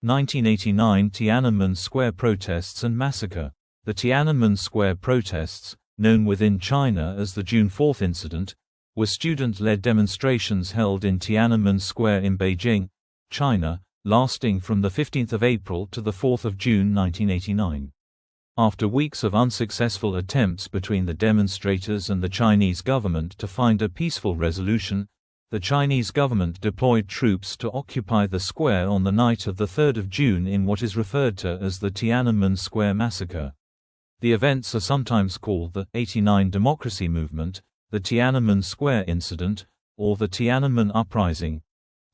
1989 Tiananmen Square protests and massacre. The Tiananmen Square protests, known within China as the June 4 incident, were student-led demonstrations held in Tiananmen Square in Beijing, China, lasting from 15 April to 4 June 1989. After weeks of unsuccessful attempts between the demonstrators and the Chinese government to find a peaceful resolution, the Chinese government deployed troops to occupy the square on the night of 3 June in what is referred to as the Tiananmen Square massacre. The events are sometimes called the '89 Democracy Movement, the Tiananmen Square Incident, or the Tiananmen Uprising.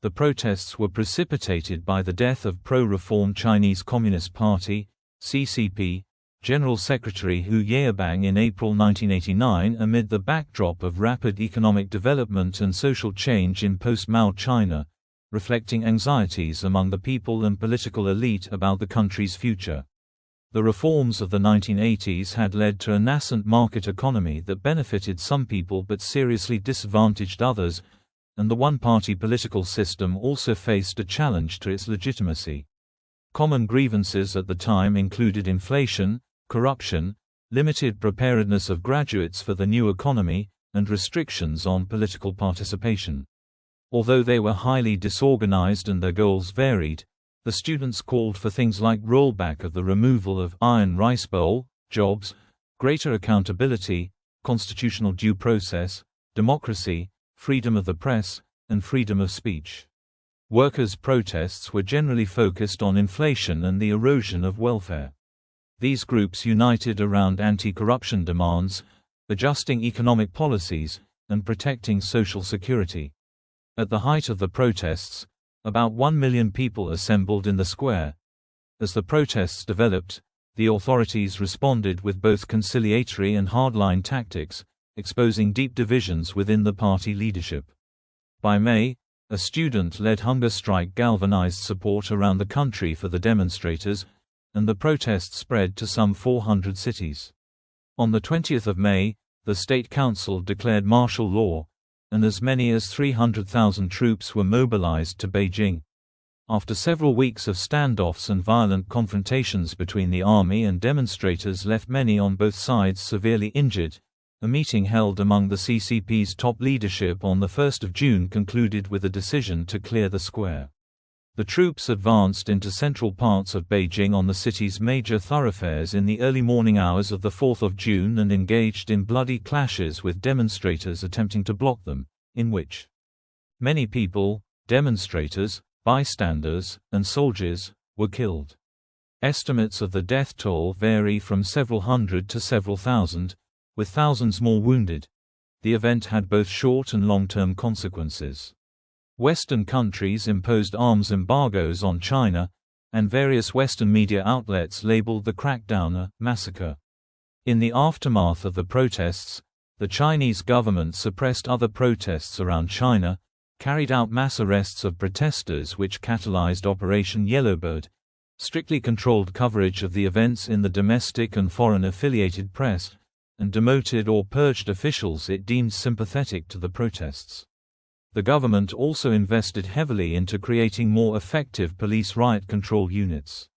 The protests were precipitated by the death of pro-reform Chinese Communist Party, CCP, General Secretary Hu Yaobang in April 1989 amid the backdrop of rapid economic development and social change in post-Mao China, reflecting anxieties among the people and political elite about the country's future. The reforms of the 1980s had led to a nascent market economy that benefited some people but seriously disadvantaged others, and the one-party political system also faced a challenge to its legitimacy. Common grievances at the time included inflation, corruption, limited preparedness of graduates for the new economy, and restrictions on political participation. Although they were highly disorganized and their goals varied, the students called for things like rollback of the removal of iron rice bowl, jobs, greater accountability, constitutional due process, democracy, freedom of the press, and freedom of speech. Workers' protests were generally focused on inflation and the erosion of welfare. These groups united around anti-corruption demands, adjusting economic policies, and protecting social security. At the height of the protests, about 1 million people assembled in the square. As the protests developed, the authorities responded with both conciliatory and hardline tactics, exposing deep divisions within the party leadership. By May, a student-led hunger strike galvanized support around the country for the demonstrators, and the protests spread to some 400 cities. On 20 May, the State Council declared martial law, and as many as 300,000 troops were mobilized to Beijing. After several weeks of standoffs and violent confrontations between the army and demonstrators left many on both sides severely injured, a meeting held among the CCP's top leadership on 1 June concluded with a decision to clear the square. The troops advanced into central parts of Beijing on the city's major thoroughfares in the early morning hours of 4 June and engaged in bloody clashes with demonstrators attempting to block them, in which many people, demonstrators, bystanders, and soldiers, were killed. Estimates of the death toll vary from several hundred to several thousand, with thousands more wounded. The event had both short and long-term consequences. Western countries imposed arms embargoes on China, and various Western media outlets labeled the crackdown a massacre. In the aftermath of the protests, the Chinese government suppressed other protests around China, carried out mass arrests of protesters which catalyzed Operation Yellowbird, strictly controlled coverage of the events in the domestic and foreign affiliated press, and demoted or purged officials it deemed sympathetic to the protests. The government also invested heavily into creating more effective police riot control units.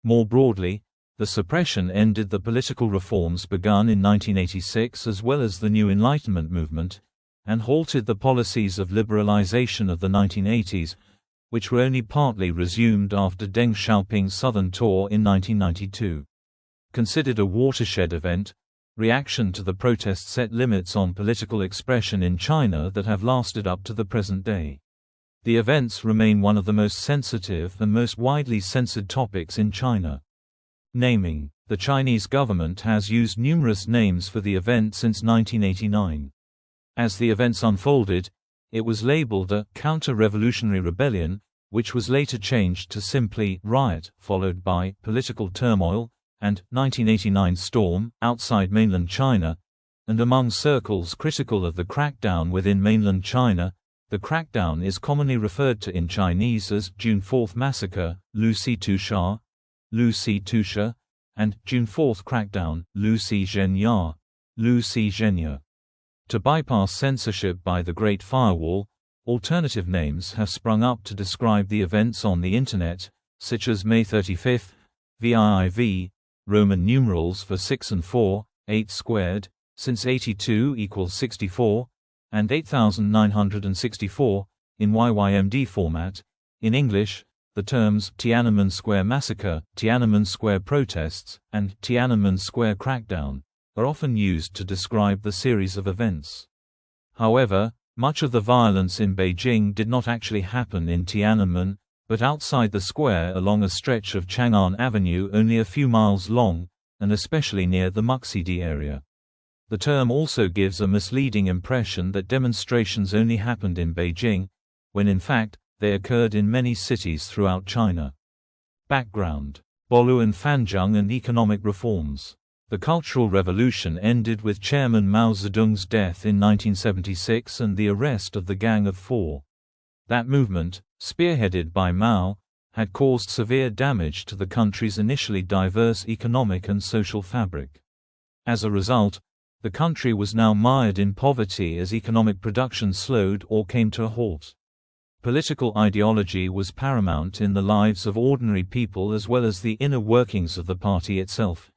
More broadly, the suppression ended the political reforms begun in 1986 as well as the New Enlightenment movement, and halted the policies of liberalization of the 1980s, which were only partly resumed after Deng Xiaoping's southern tour in 1992. Considered a watershed event, reaction to the protests set limits on political expression in China that have lasted up to the present day. The events remain one of the most sensitive and most widely censored topics in China. Naming. The Chinese government has used numerous names for the event since 1989. As the events unfolded, it was labeled a counter-revolutionary rebellion, which was later changed to simply riot, followed by political turmoil, and 1989 storm outside mainland China, and among circles critical of the crackdown within mainland China, the crackdown is commonly referred to in Chinese as June 4 massacre, Lu Si Tu Sha, Lu Si Tu Sha, and June 4 crackdown, Lu Si Zhen Ya, Lu Si Zhen Ya. To bypass censorship by the Great Firewall, alternative names have sprung up to describe the events on the Internet, such as May 35, VIIV, Roman numerals for 6 and 4, 8 squared, since 82 equals 64, and 8964, in YYMD format. In English, the terms Tiananmen Square massacre, Tiananmen Square protests, and Tiananmen Square crackdown are often used to describe the series of events. However, much of the violence in Beijing did not actually happen in Tiananmen, but outside the square along a stretch of Chang'an Avenue only a few miles long, and especially near the Muxidi area. The term also gives a misleading impression that demonstrations only happened in Beijing, when in fact, they occurred in many cities throughout China. Background: Boluan Fanzhong and economic reforms. The Cultural Revolution ended with Chairman Mao Zedong's death in 1976 and the arrest of the Gang of Four. That movement, spearheaded by Mao, had caused severe damage to the country's initially diverse economic and social fabric. As a result, the country was now mired in poverty as economic production slowed or came to a halt. Political ideology was paramount in the lives of ordinary people as well as the inner workings of the party itself.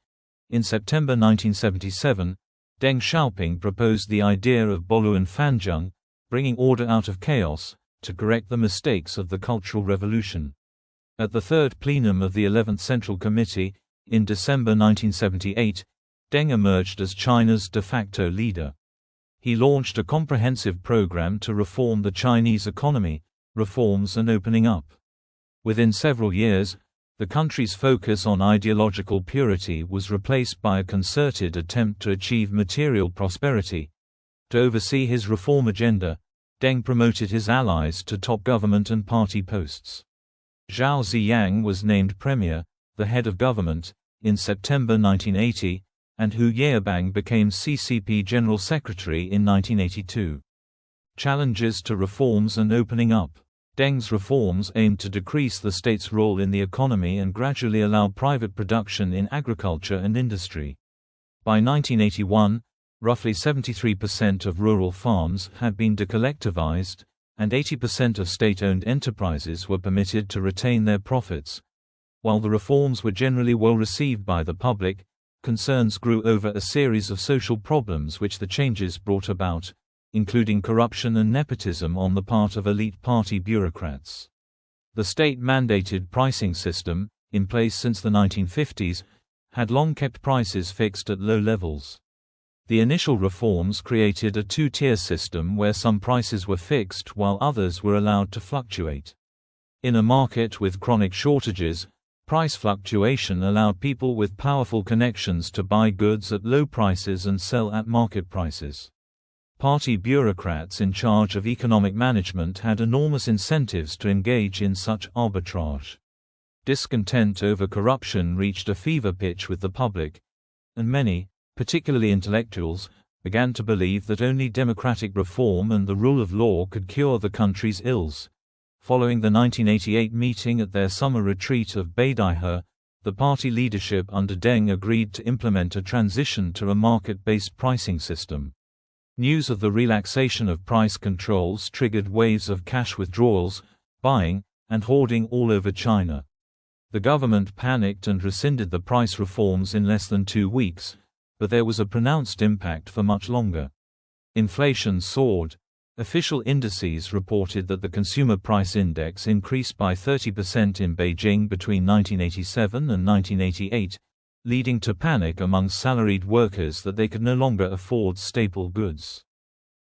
In September 1977, Deng Xiaoping proposed the idea of Boluan Fanzhong, bringing order out of chaos, to correct the mistakes of the Cultural Revolution. At the third plenum of the 11th Central Committee, in December 1978, Deng emerged as China's de facto leader. He launched a comprehensive program to reform the Chinese economy, reforms and opening up. Within several years, the country's focus on ideological purity was replaced by a concerted attempt to achieve material prosperity. To oversee his reform agenda, Deng promoted his allies to top government and party posts. Zhao Ziyang was named premier, the head of government, in September 1980, and Hu Yaobang became CCP General Secretary in 1982. Challenges to reforms and opening up. Deng's reforms aimed to decrease the state's role in the economy and gradually allow private production in agriculture and industry. By 1981, roughly 73% of rural farms had been decollectivized, and 80% of state-owned enterprises were permitted to retain their profits. While the reforms were generally well received by the public, concerns grew over a series of social problems which the changes brought about, including corruption and nepotism on the part of elite party bureaucrats. The state-mandated pricing system, in place since the 1950s, had long kept prices fixed at low levels. The initial reforms created a two-tier system where some prices were fixed while others were allowed to fluctuate. In a market with chronic shortages, price fluctuation allowed people with powerful connections to buy goods at low prices and sell at market prices. Party bureaucrats in charge of economic management had enormous incentives to engage in such arbitrage. Discontent over corruption reached a fever pitch with the public, and many, particularly intellectuals, began to believe that only democratic reform and the rule of law could cure the country's ills. Following the 1988 meeting at their summer retreat of Beidaihe, the party leadership under Deng agreed to implement a transition to a market-based pricing system. News of the relaxation of price controls triggered waves of cash withdrawals, buying, and hoarding all over China. The government panicked and rescinded the price reforms in less than 2 weeks, but there was a pronounced impact for much longer. Inflation soared. Official indices reported that the Consumer Price Index increased by 30% in Beijing between 1987 and 1988, leading to panic among salaried workers that they could no longer afford staple goods.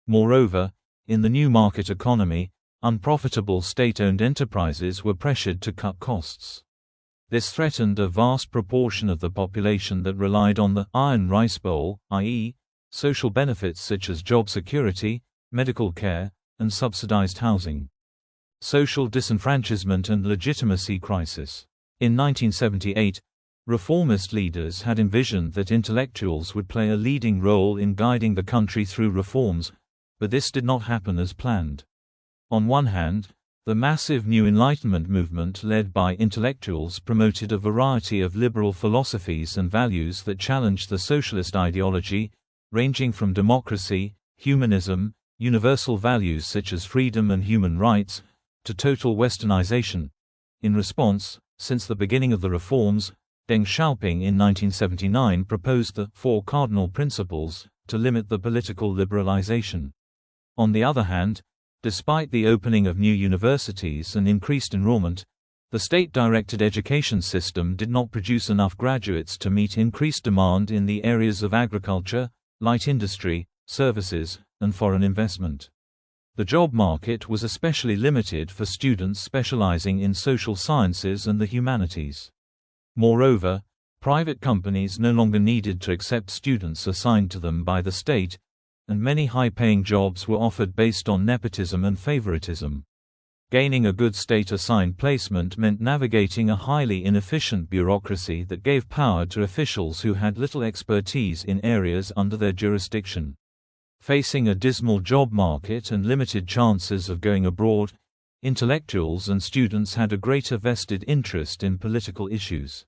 Moreover, in the new market economy, unprofitable state-owned enterprises were pressured to cut costs. This threatened a vast proportion of the population that relied on the iron rice bowl, i.e., social benefits such as job security, medical care, and subsidized housing. Social disenfranchisement and legitimacy crisis. In 1978, reformist leaders had envisioned that intellectuals would play a leading role in guiding the country through reforms, but this did not happen as planned. On one hand, the massive New Enlightenment movement led by intellectuals promoted a variety of liberal philosophies and values that challenged the socialist ideology, ranging from democracy, humanism, universal values such as freedom and human rights, to total westernization. In response, Since the beginning of the reforms, Deng Xiaoping in 1979 proposed the Four Cardinal Principles to limit the political liberalization. On the other hand, despite the opening of new universities and increased enrollment, the state-directed education system did not produce enough graduates to meet increased demand in the areas of agriculture, light industry, services, and foreign investment. The job market was especially limited for students specializing in social sciences and the humanities. Moreover, private companies no longer needed to accept students assigned to them by the state, and many high-paying jobs were offered based on nepotism and favoritism. Gaining a good state-assigned placement meant navigating a highly inefficient bureaucracy that gave power to officials who had little expertise in areas under their jurisdiction. Facing a dismal job market and limited chances of going abroad, intellectuals and students had a greater vested interest in political issues.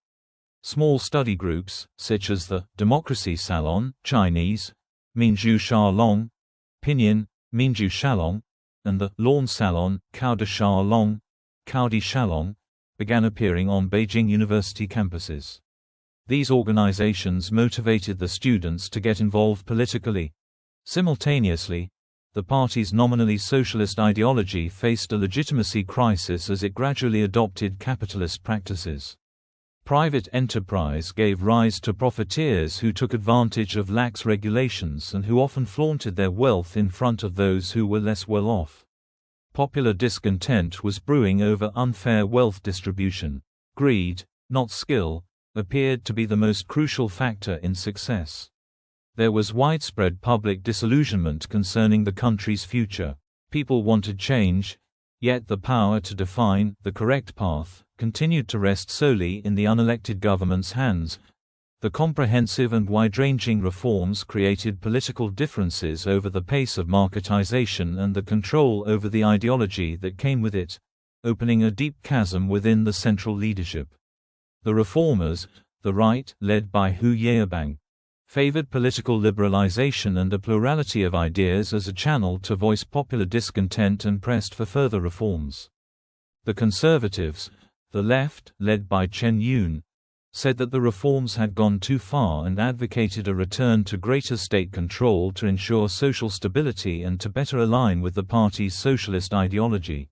Small study groups, such as the Democracy Salon (Chinese: Minzhu Shalong, Pinyin: Minzhu Shalong), and the Lawn Salon (Caudi Shalong, Caudi Shalong), began appearing on Beijing university campuses. These organizations motivated the students to get involved politically. Simultaneously, the party's nominally socialist ideology faced a legitimacy crisis as it gradually adopted capitalist practices. Private enterprise gave rise to profiteers who took advantage of lax regulations and who often flaunted their wealth in front of those who were less well off. Popular discontent was brewing over unfair wealth distribution. Greed, not skill, appeared to be the most crucial factor in success. There was widespread public disillusionment concerning the country's future. People wanted change, yet the power to define the correct path continued to rest solely in the unelected government's hands. The comprehensive and wide-ranging reforms created political differences over the pace of marketization and the control over the ideology that came with it, opening a deep chasm within the central leadership. The reformers, the right, led by Hu Yaobang, favored political liberalization and a plurality of ideas as a channel to voice popular discontent and pressed for further reforms. The conservatives, the left, led by Chen Yun, said that the reforms had gone too far and advocated a return to greater state control to ensure social stability and to better align with the party's socialist ideology.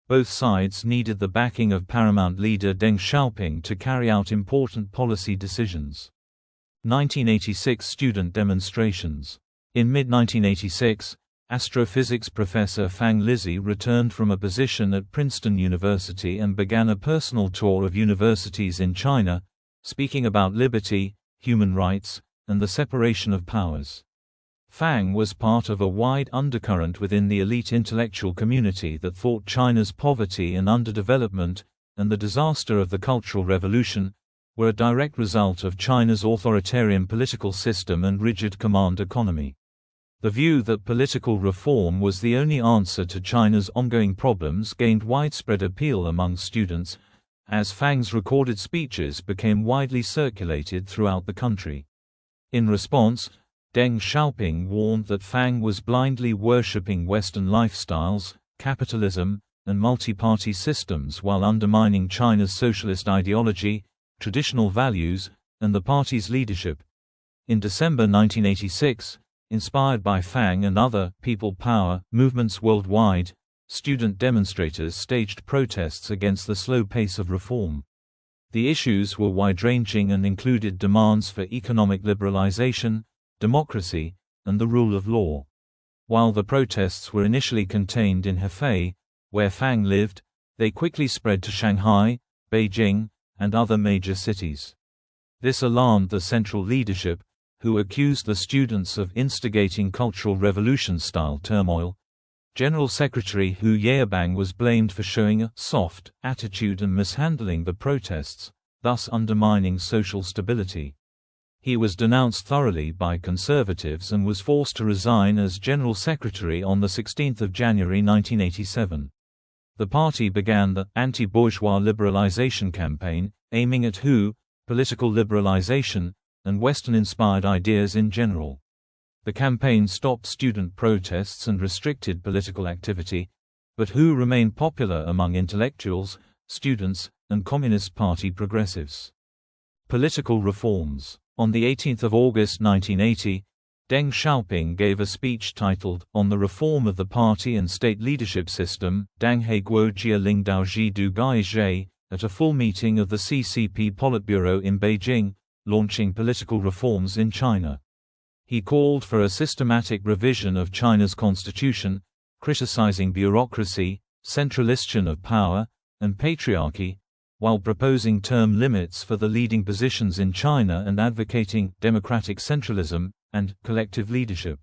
Both sides needed the backing of paramount leader Deng Xiaoping to carry out important policy decisions. 1986 student demonstrations. In mid-1986, astrophysics professor Fang Lizhi returned from a position at Princeton University and began a personal tour of universities in China, speaking about liberty, human rights, and the separation of powers. Fang was part of a wide undercurrent within the elite intellectual community that thought China's poverty and underdevelopment, and the disaster of the Cultural Revolution, were a direct result of China's authoritarian political system and rigid command economy. The view that political reform was the only answer to China's ongoing problems gained widespread appeal among students, as Fang's recorded speeches became widely circulated throughout the country. In response, Deng Xiaoping warned that Fang was blindly worshipping Western lifestyles, capitalism, and multi-party systems while undermining China's socialist ideology, traditional values, and the party's leadership. In December 1986, inspired by Fang and other people power movements worldwide, student demonstrators staged protests against the slow pace of reform. The issues were wide-ranging and included demands for economic liberalization, democracy, and the rule of law. While the protests were initially contained in Hefei, where Fang lived, they quickly spread to Shanghai, Beijing, and other major cities. This alarmed the central leadership, who accused the students of instigating Cultural Revolution-style turmoil. General Secretary Hu Yaobang was blamed for showing a soft attitude and mishandling the protests, thus undermining social stability. He was denounced thoroughly by conservatives and was forced to resign as General Secretary on 16 January 1987. The party began the anti-bourgeois liberalization campaign, aiming at Hu, political liberalization, and Western-inspired ideas in general. The campaign stopped student protests and restricted political activity, but Hu remained popular among intellectuals, students, and Communist Party progressives. Political reforms. On 18 August 1980, Deng Xiaoping gave a speech titled, On the Reform of the Party and State Leadership System, Dang He Guo Jia Ling Dao Ji Du Gai Zhe, at a full meeting of the CCP Politburo in Beijing, launching political reforms in China. He called for a systematic revision of China's constitution, criticizing bureaucracy, centralization of power, and patriarchy, while proposing term limits for the leading positions in China and advocating democratic centralism and collective leadership.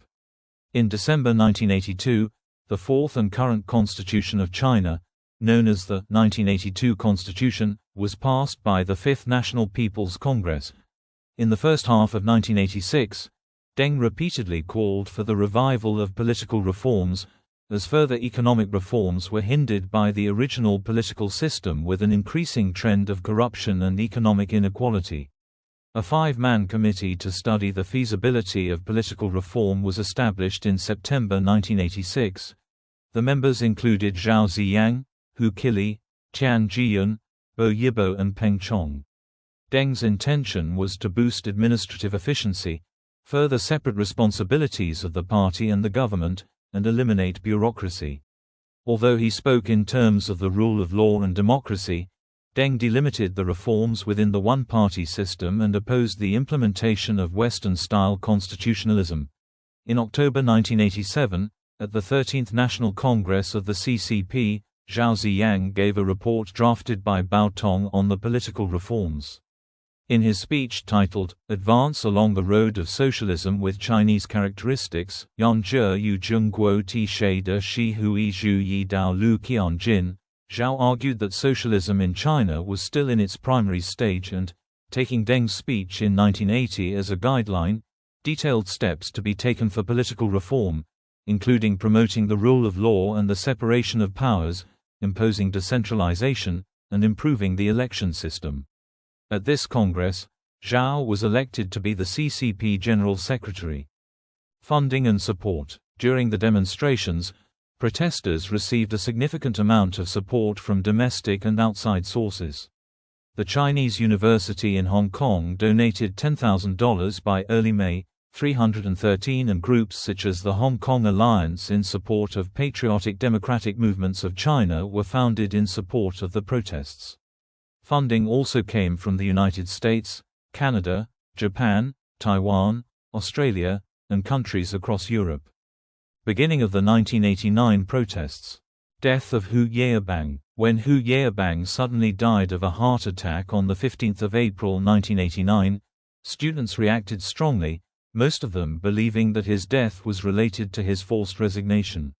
In December 1982, the fourth and current Constitution of China, known as the 1982 Constitution, was passed by the Fifth National People's Congress. In the first half of 1986, Deng repeatedly called for the revival of political reforms, as further economic reforms were hindered by the original political system with an increasing trend of corruption and economic inequality. A five-man committee to study the feasibility of political reform was established in September 1986. The members included Zhao Ziyang, Hu Qili, Tian Jiyun, Bo Yibo and Peng Chong. Deng's intention was to boost administrative efficiency, further separate responsibilities of the party and the government, and eliminate bureaucracy. Although he spoke in terms of the rule of law and democracy, Deng delimited the reforms within the one-party system and opposed the implementation of Western-style constitutionalism. In October 1987, at the 13th National Congress of the CCP, Zhao Ziyang gave a report drafted by Bao Tong on the political reforms. In his speech titled, Advance Along the Road of Socialism with Chinese Characteristics, Yan Zhe Yu Zheng Guo Ti She De Shi Hui Zhu Yi Dao Lu Qian Jin, Zhao argued that socialism in China was still in its primary stage and, taking Deng's speech in 1980 as a guideline, detailed steps to be taken for political reform, including promoting the rule of law and the separation of powers, imposing decentralization, and improving the election system. At this Congress, Zhao was elected to be the CCP General Secretary. Funding and support. During the demonstrations, protesters received a significant amount of support from domestic and outside sources. The Chinese University in Hong Kong donated $10,000 by early May, 313, and groups such as the Hong Kong Alliance in support of patriotic democratic movements of China were founded in support of the protests. Funding also came from the United States, Canada, Japan, Taiwan, Australia, and countries across Europe. Beginning of the 1989 protests. Death of Hu Yaobang. When Hu Yaobang suddenly died of a heart attack on 15 April 1989, students reacted strongly, most of them believing that his death was related to his forced resignation.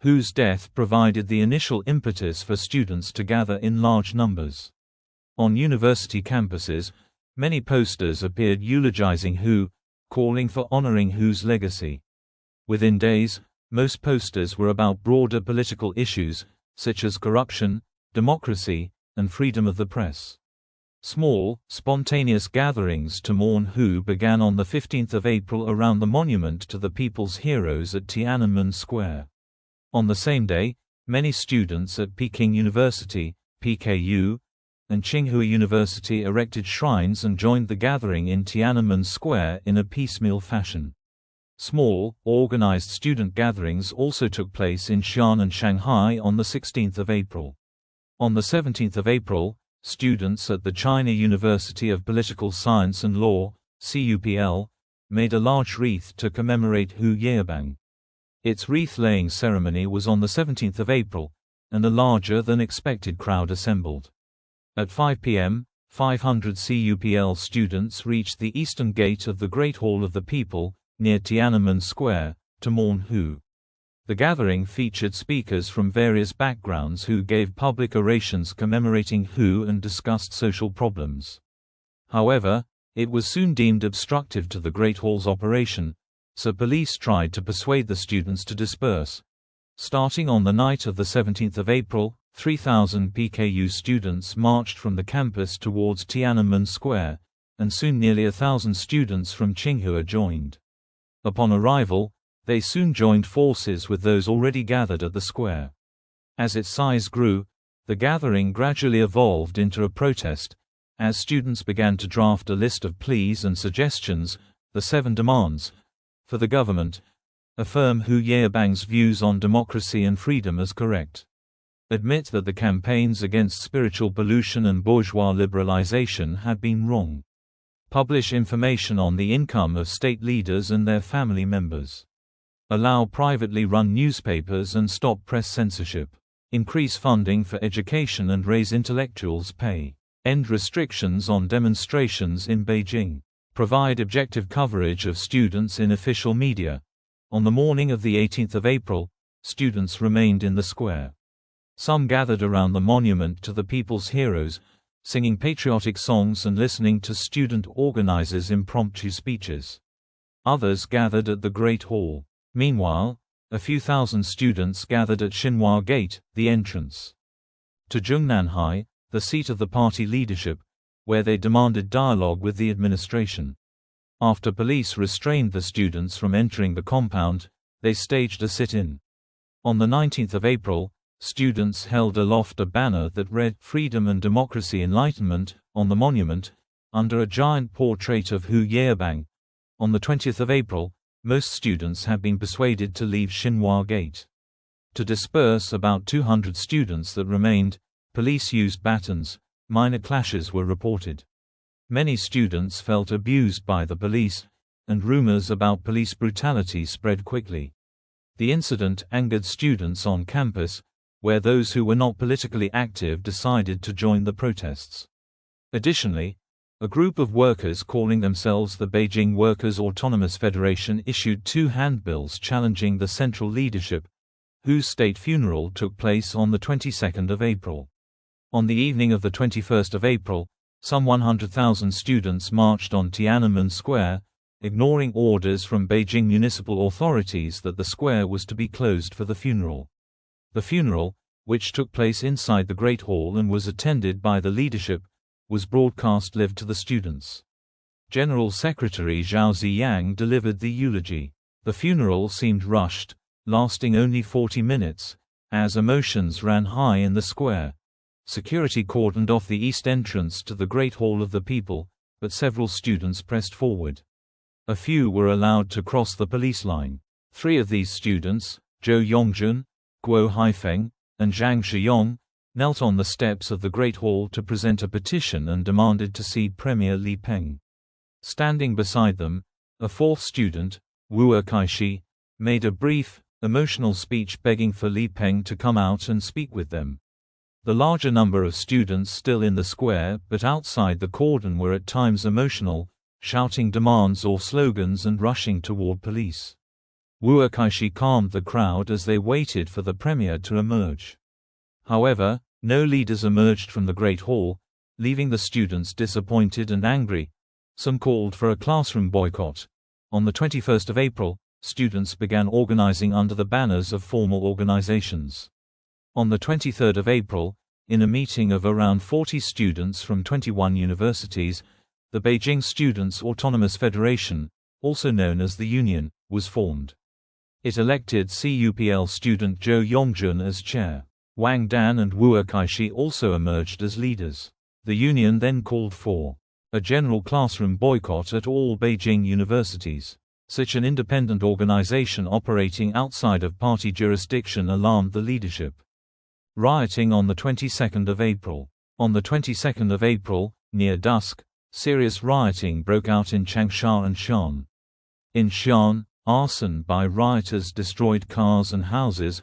Hu's death provided the initial impetus for students to gather in large numbers. On university campuses, many posters appeared eulogizing Hu, calling for honoring Hu's legacy. Within days, most posters were about broader political issues, such as corruption, democracy, and freedom of the press. Small, spontaneous gatherings to mourn Hu began on 15 April around the monument to the People's Heroes at Tiananmen Square. On the same day, many students at Peking University, PKU, and Tsinghua University erected shrines and joined the gathering in Tiananmen Square in a piecemeal fashion. Small, organized student gatherings also took place in Xi'an and Shanghai on 16 April. On 17 April, students at the China University of Political Science and Law, CUPL, made a large wreath to commemorate Hu Yaobang. Its wreath-laying ceremony was on 17 April, and a larger-than-expected crowd assembled. At 5 p.m., 500 CUPL students reached the eastern gate of the Great Hall of the People, near Tiananmen Square, to mourn Hu. The gathering featured speakers from various backgrounds who gave public orations commemorating Hu and discussed social problems. However, it was soon deemed obstructive to the Great Hall's operation, so police tried to persuade the students to disperse. Starting on the night of 17 April, 3,000 PKU students marched from the campus towards Tiananmen Square, and soon nearly 1,000 students from Tsinghua joined. Upon arrival, they soon joined forces with those already gathered at the square. As its size grew, The gathering gradually evolved into a protest, as students began to draft a list of pleas and suggestions, the 7 demands, for the government, affirm Hu Yaobang's views on democracy and freedom as correct. Admit that the campaigns against spiritual pollution and bourgeois liberalization had been wrong. Publish information on the income of state leaders and their family members. Allow privately run newspapers and stop press censorship. Increase funding for education and raise intellectuals' pay. End restrictions on demonstrations in Beijing. Provide objective coverage of students in official media. On the morning of the 18th of April, students remained in the square. Some gathered around the monument to the people's heroes, singing patriotic songs and listening to student organizers' impromptu speeches. Others gathered at the Great Hall. Meanwhile, a few thousand students gathered at Xinhua Gate, the entrance to Zhongnanhai, the seat of the party leadership, where they demanded dialogue with the administration. After police restrained the students from entering the compound, they staged a sit-in. On the 19th of April, students held aloft a banner that read "Freedom and Democracy Enlightenment" on the monument, under a giant portrait of Hu Yaobang. On the 20th of April, most students had been persuaded to leave Xinhua Gate. To disperse about 200 students that remained, police used batons. Minor clashes were reported. Many students felt abused by the police, and rumors about police brutality spread quickly. The incident angered students on campus, where those who were not politically active decided to join the protests. Additionally, a group of workers calling themselves the Beijing Workers' Autonomous Federation issued 2 handbills challenging the central leadership, whose state funeral took place on the 22nd of April. On the evening of the 21st of April, some 100,000 students marched on Tiananmen Square, ignoring orders from Beijing municipal authorities that the square was to be closed for the funeral. The funeral, which took place inside the Great Hall and was attended by the leadership, was broadcast live to the students. General Secretary Zhao Ziyang delivered the eulogy. The funeral seemed rushed, lasting only 40 minutes, as emotions ran high in the square. Security cordoned off the east entrance to the Great Hall of the People, but several students pressed forward. A few were allowed to cross the police line. 3 of these students, Zhou Yongjun, Guo Haifeng, and Zhang Shiyong, knelt on the steps of the Great Hall to present a petition and demanded to see Premier Li Peng. Standing beside them, a 4th student, Wu Kaishi, made a brief, emotional speech begging for Li Peng to come out and speak with them. The larger number of students still in the square but outside the cordon were at times emotional, shouting demands or slogans and rushing toward police. Wu Kaishi calmed the crowd as they waited for the premier to emerge. However, no leaders emerged from the Great Hall, leaving the students disappointed and angry. Some called for a classroom boycott. On the 21st of April, students began organizing under the banners of formal organizations. On the 23rd of April, in a meeting of around 40 students from 21 universities, the Beijing Students' Autonomous Federation, also known as the Union, was formed. It elected CUPL student Zhou Yongjun as chair. Wang Dan and Wu Kaishi also emerged as leaders. The union then called for a general classroom boycott at all Beijing universities. Such an independent organization operating outside of party jurisdiction alarmed the leadership. Rioting on the 22nd of April. On the 22nd of April, near dusk, serious rioting broke out in Changsha and Xi'an. In Xi'an, arson by rioters destroyed cars and houses,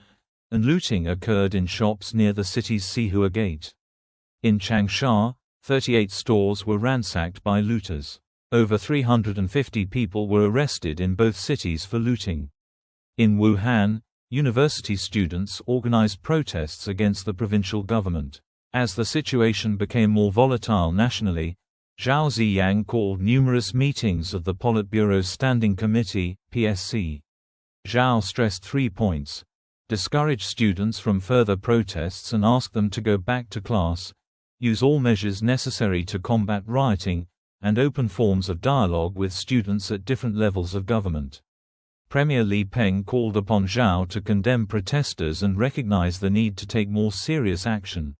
and looting occurred in shops near the city's Sihua Gate. In Changsha, 38 stores were ransacked by looters. Over 350 people were arrested in both cities for looting. In Wuhan, university students organized protests against the provincial government. As the situation became more volatile nationally, Zhao Ziyang called numerous meetings of the Politburo's Standing Committee, PSC. Zhao stressed 3 points. Discourage students from further protests and ask them to go back to class, use all measures necessary to combat rioting, and open forms of dialogue with students at different levels of government. Premier Li Peng called upon Zhao to condemn protesters and recognize the need to take more serious action.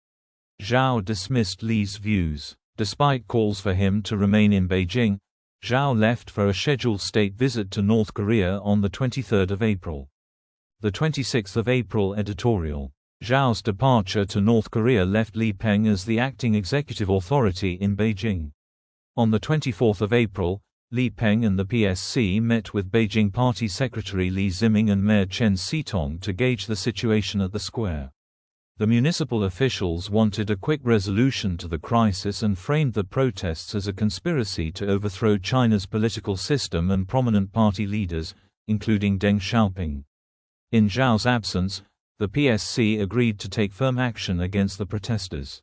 Zhao dismissed Li's views. Despite calls for him to remain in Beijing, Zhao left for a scheduled state visit to North Korea on 23 April. 26 April Editorial. Zhao's departure to North Korea left Li Peng as the acting executive authority in Beijing. On 24 April, Li Peng and the PSC met with Beijing Party Secretary Li Ziming and Mayor Chen Xitong to gauge the situation at the square. The municipal officials wanted a quick resolution to the crisis and framed the protests as a conspiracy to overthrow China's political system and prominent party leaders, including Deng Xiaoping. In Zhao's absence, the PSC agreed to take firm action against the protesters.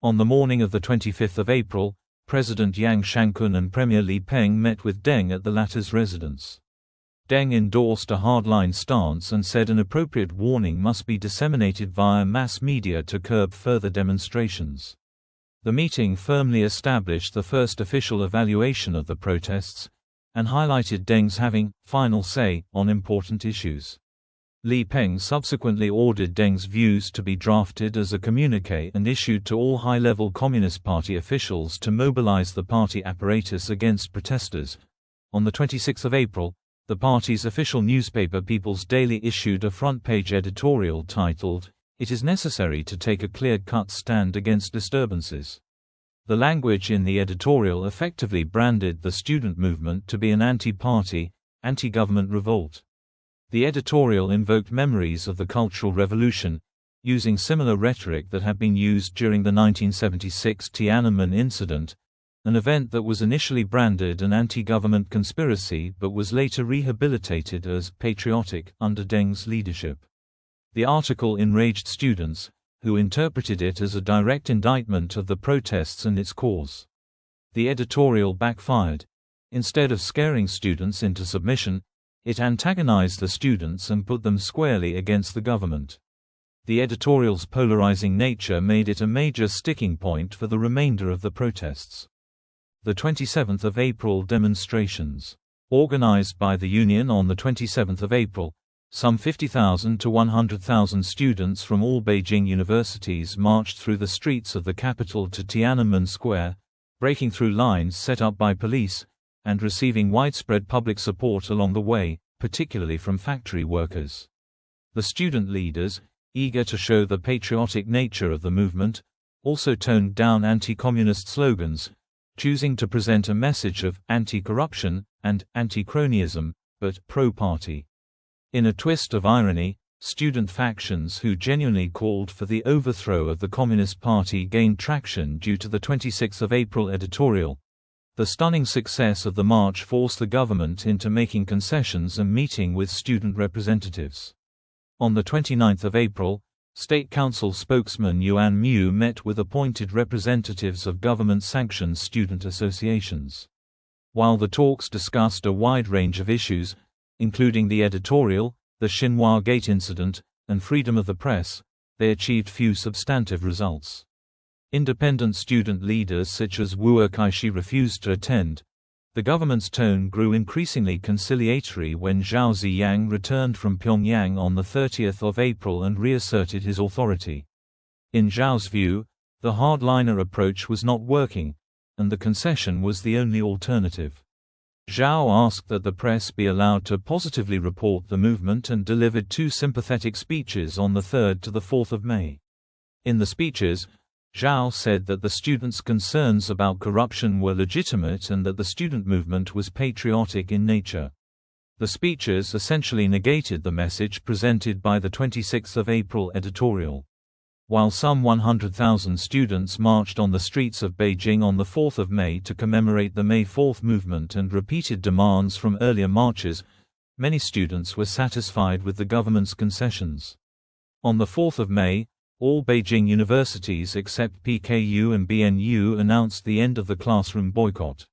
On the morning of 25 April, President Yang Shankun and Premier Li Peng met with Deng at the latter's residence. Deng endorsed a hardline stance and said an appropriate warning must be disseminated via mass media to curb further demonstrations. The meeting firmly established the first official evaluation of the protests, and highlighted Deng's having final say on important issues. Li Peng subsequently ordered Deng's views to be drafted as a communiqué and issued to all high-level Communist Party officials to mobilize the party apparatus against protesters. On 26 April, the party's official newspaper People's Daily issued a front-page editorial titled, "It is necessary to take a clear-cut stand against disturbances." The language in the editorial effectively branded the student movement to be an anti-party, anti-government revolt. The editorial invoked memories of the Cultural Revolution, using similar rhetoric that had been used during the 1976 Tiananmen incident, an event that was initially branded an anti-government conspiracy but was later rehabilitated as patriotic under Deng's leadership. The article enraged students, who interpreted it as a direct indictment of the protests and its cause. The editorial backfired. Instead of scaring students into submission, it antagonized the students and put them squarely against the government. The editorial's polarizing nature made it a major sticking point for the remainder of the protests. The 27th of April demonstrations. Organized by the Union on the 27th of April, some 50,000 to 100,000 students from all Beijing universities marched through the streets of the capital to Tiananmen Square, breaking through lines set up by police, and receiving widespread public support along the way, particularly from factory workers. The student leaders, eager to show the patriotic nature of the movement, also toned down anti-communist slogans, choosing to present a message of anti-corruption and anti-cronyism, but pro-party. In a twist of irony, student factions who genuinely called for the overthrow of the Communist Party gained traction due to the 26th of April editorial. The stunning success of the march forced the government into making concessions and meeting with student representatives. On the 29th of April, State Council spokesman Yuan Mu met with appointed representatives of government-sanctioned student associations. While the talks discussed a wide range of issues, including the editorial, the Xinhua Gate incident, and freedom of the press, they achieved few substantive results. Independent student leaders such as Wu Kaishi refused to attend. The government's tone grew increasingly conciliatory when Zhao Ziyang returned from Pyongyang on the 30th of April and reasserted his authority. In Zhao's view, the hardliner approach was not working, and the concession was the only alternative. Zhao asked that the press be allowed to positively report the movement and delivered two sympathetic speeches on the 3rd to the 4th of May. In the speeches, Zhao said that the students' concerns about corruption were legitimate and that the student movement was patriotic in nature. The speeches essentially negated the message presented by the 26th of April editorial. While some 100,000 students marched on the streets of Beijing on the 4th of May to commemorate the May 4th movement and repeated demands from earlier marches, many students were satisfied with the government's concessions. On the 4th of May, all Beijing universities except PKU and BNU announced the end of the classroom boycott.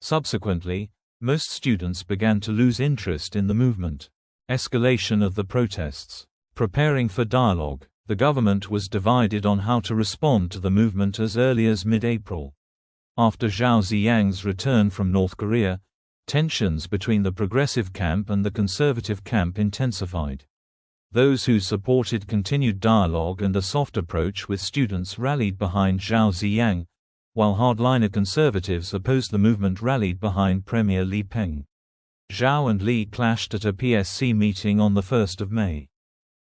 Subsequently, most students began to lose interest in the movement. Escalation of the protests. Preparing for dialogue. The government was divided on how to respond to the movement as early as mid-April. After Zhao Ziyang's return from North Korea, tensions between the progressive camp and the conservative camp intensified. Those who supported continued dialogue and a soft approach with students rallied behind Zhao Ziyang, while hardliner conservatives opposed the movement rallied behind Premier Li Peng. Zhao and Li clashed at a PSC meeting on 1 May.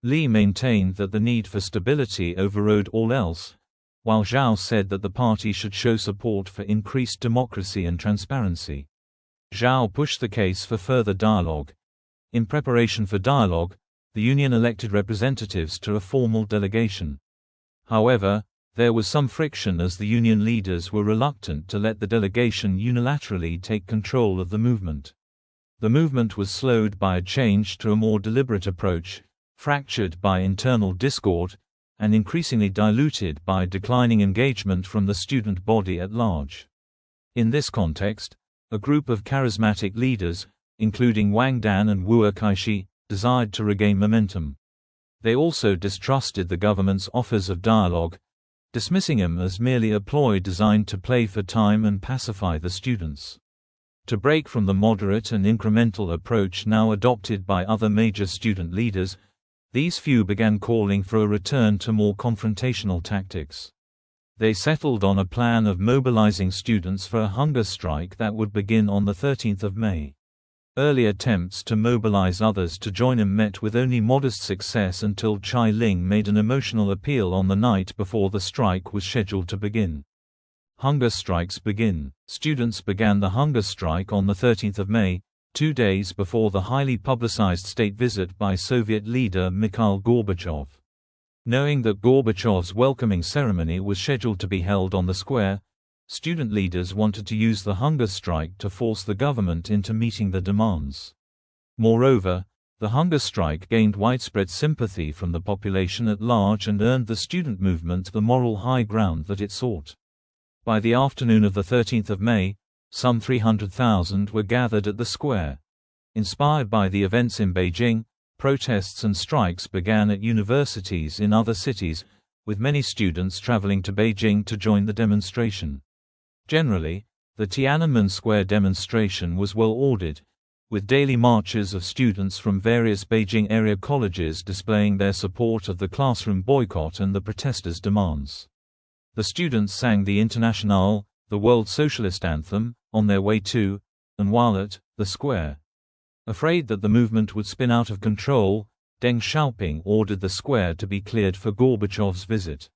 Li maintained that the need for stability overrode all else, while Zhao said that the party should show support for increased democracy and transparency. Zhao pushed the case for further dialogue. In preparation for dialogue, the union elected representatives to a formal delegation. However, there was some friction as the union leaders were reluctant to let the delegation unilaterally take control of the movement. The movement was slowed by a change to a more deliberate approach, fractured by internal discord, and increasingly diluted by declining engagement from the student body at large. In this context, a group of charismatic leaders, including Wang Dan and Wu Kaishi, desired to regain momentum. They also distrusted the government's offers of dialogue, dismissing them as merely a ploy designed to play for time and pacify the students. To break from the moderate and incremental approach now adopted by other major student leaders, these few began calling for a return to more confrontational tactics. They settled on a plan of mobilizing students for a hunger strike that would begin on 13 May. Early attempts to mobilize others to join him met with only modest success until Chai Ling made an emotional appeal on the night before the strike was scheduled to begin. Hunger strikes begin. Students began the hunger strike on 13 May, 2 days before the highly publicized state visit by Soviet leader Mikhail Gorbachev. Knowing that Gorbachev's welcoming ceremony was scheduled to be held on the square, student leaders wanted to use the hunger strike to force the government into meeting the demands. Moreover, the hunger strike gained widespread sympathy from the population at large and earned the student movement the moral high ground that it sought. By the afternoon of 13 May, some 300,000 were gathered at the square. Inspired by the events in Beijing, protests and strikes began at universities in other cities, with many students traveling to Beijing to join the demonstration. Generally, the Tiananmen Square demonstration was well ordered, with daily marches of students from various Beijing area colleges displaying their support of the classroom boycott and the protesters' demands. The students sang the Internationale, the World Socialist Anthem, on their way to, and while at, the square. Afraid that the movement would spin out of control, Deng Xiaoping ordered the square to be cleared for Gorbachev's visit.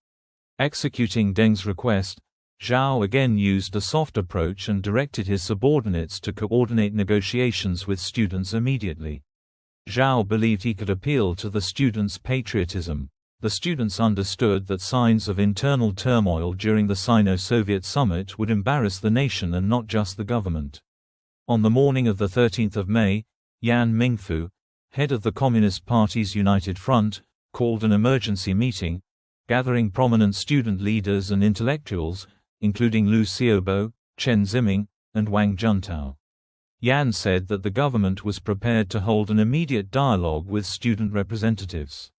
Executing Deng's request, Zhao again used a soft approach and directed his subordinates to coordinate negotiations with students immediately. Zhao believed he could appeal to the students' patriotism. The students understood that signs of internal turmoil during the Sino-Soviet summit would embarrass the nation and not just the government. On the morning of 13 May, Yan Mingfu, head of the Communist Party's United Front, called an emergency meeting, gathering prominent student leaders and intellectuals, including Liu Xiaobo, Chen Ziming, and Wang Juntao. Yan said that the government was prepared to hold an immediate dialogue with student representatives.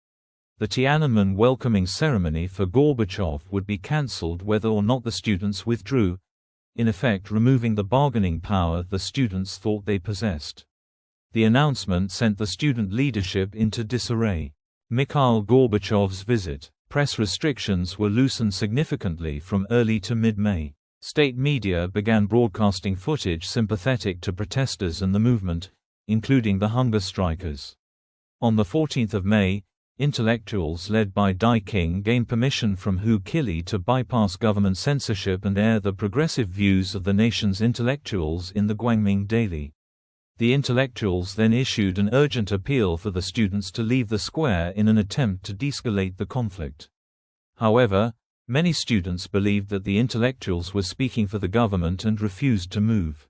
The Tiananmen welcoming ceremony for Gorbachev would be cancelled whether or not the students withdrew, in effect removing the bargaining power the students thought they possessed. The announcement sent the student leadership into disarray. Mikhail Gorbachev's visit. Press restrictions were loosened significantly from early to mid-May. State media began broadcasting footage sympathetic to protesters and the movement, including the hunger strikers. On 14 May, intellectuals led by Dai Qing gained permission from Hu Qili to bypass government censorship and air the progressive views of the nation's intellectuals in the Guangming Daily. The intellectuals then issued an urgent appeal for the students to leave the square in an attempt to de-escalate the conflict. However, many students believed that the intellectuals were speaking for the government and refused to move.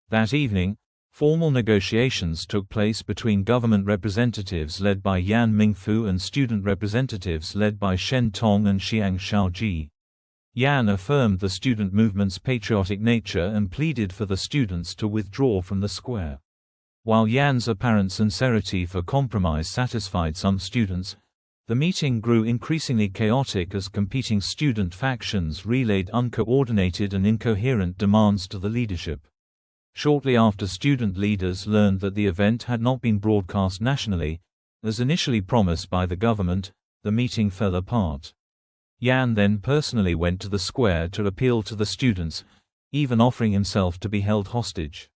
That evening, formal negotiations took place between government representatives led by Yan Mingfu and student representatives led by Shen Tong and Xiang Shaoji. Yan affirmed the student movement's patriotic nature and pleaded for the students to withdraw from the square. While Yan's apparent sincerity for compromise satisfied some students, the meeting grew increasingly chaotic as competing student factions relayed uncoordinated and incoherent demands to the leadership. Shortly after student leaders learned that the event had not been broadcast nationally, As initially promised by the government, the meeting fell apart. Yan then personally went to the square to appeal to the students, even offering himself to be held hostage.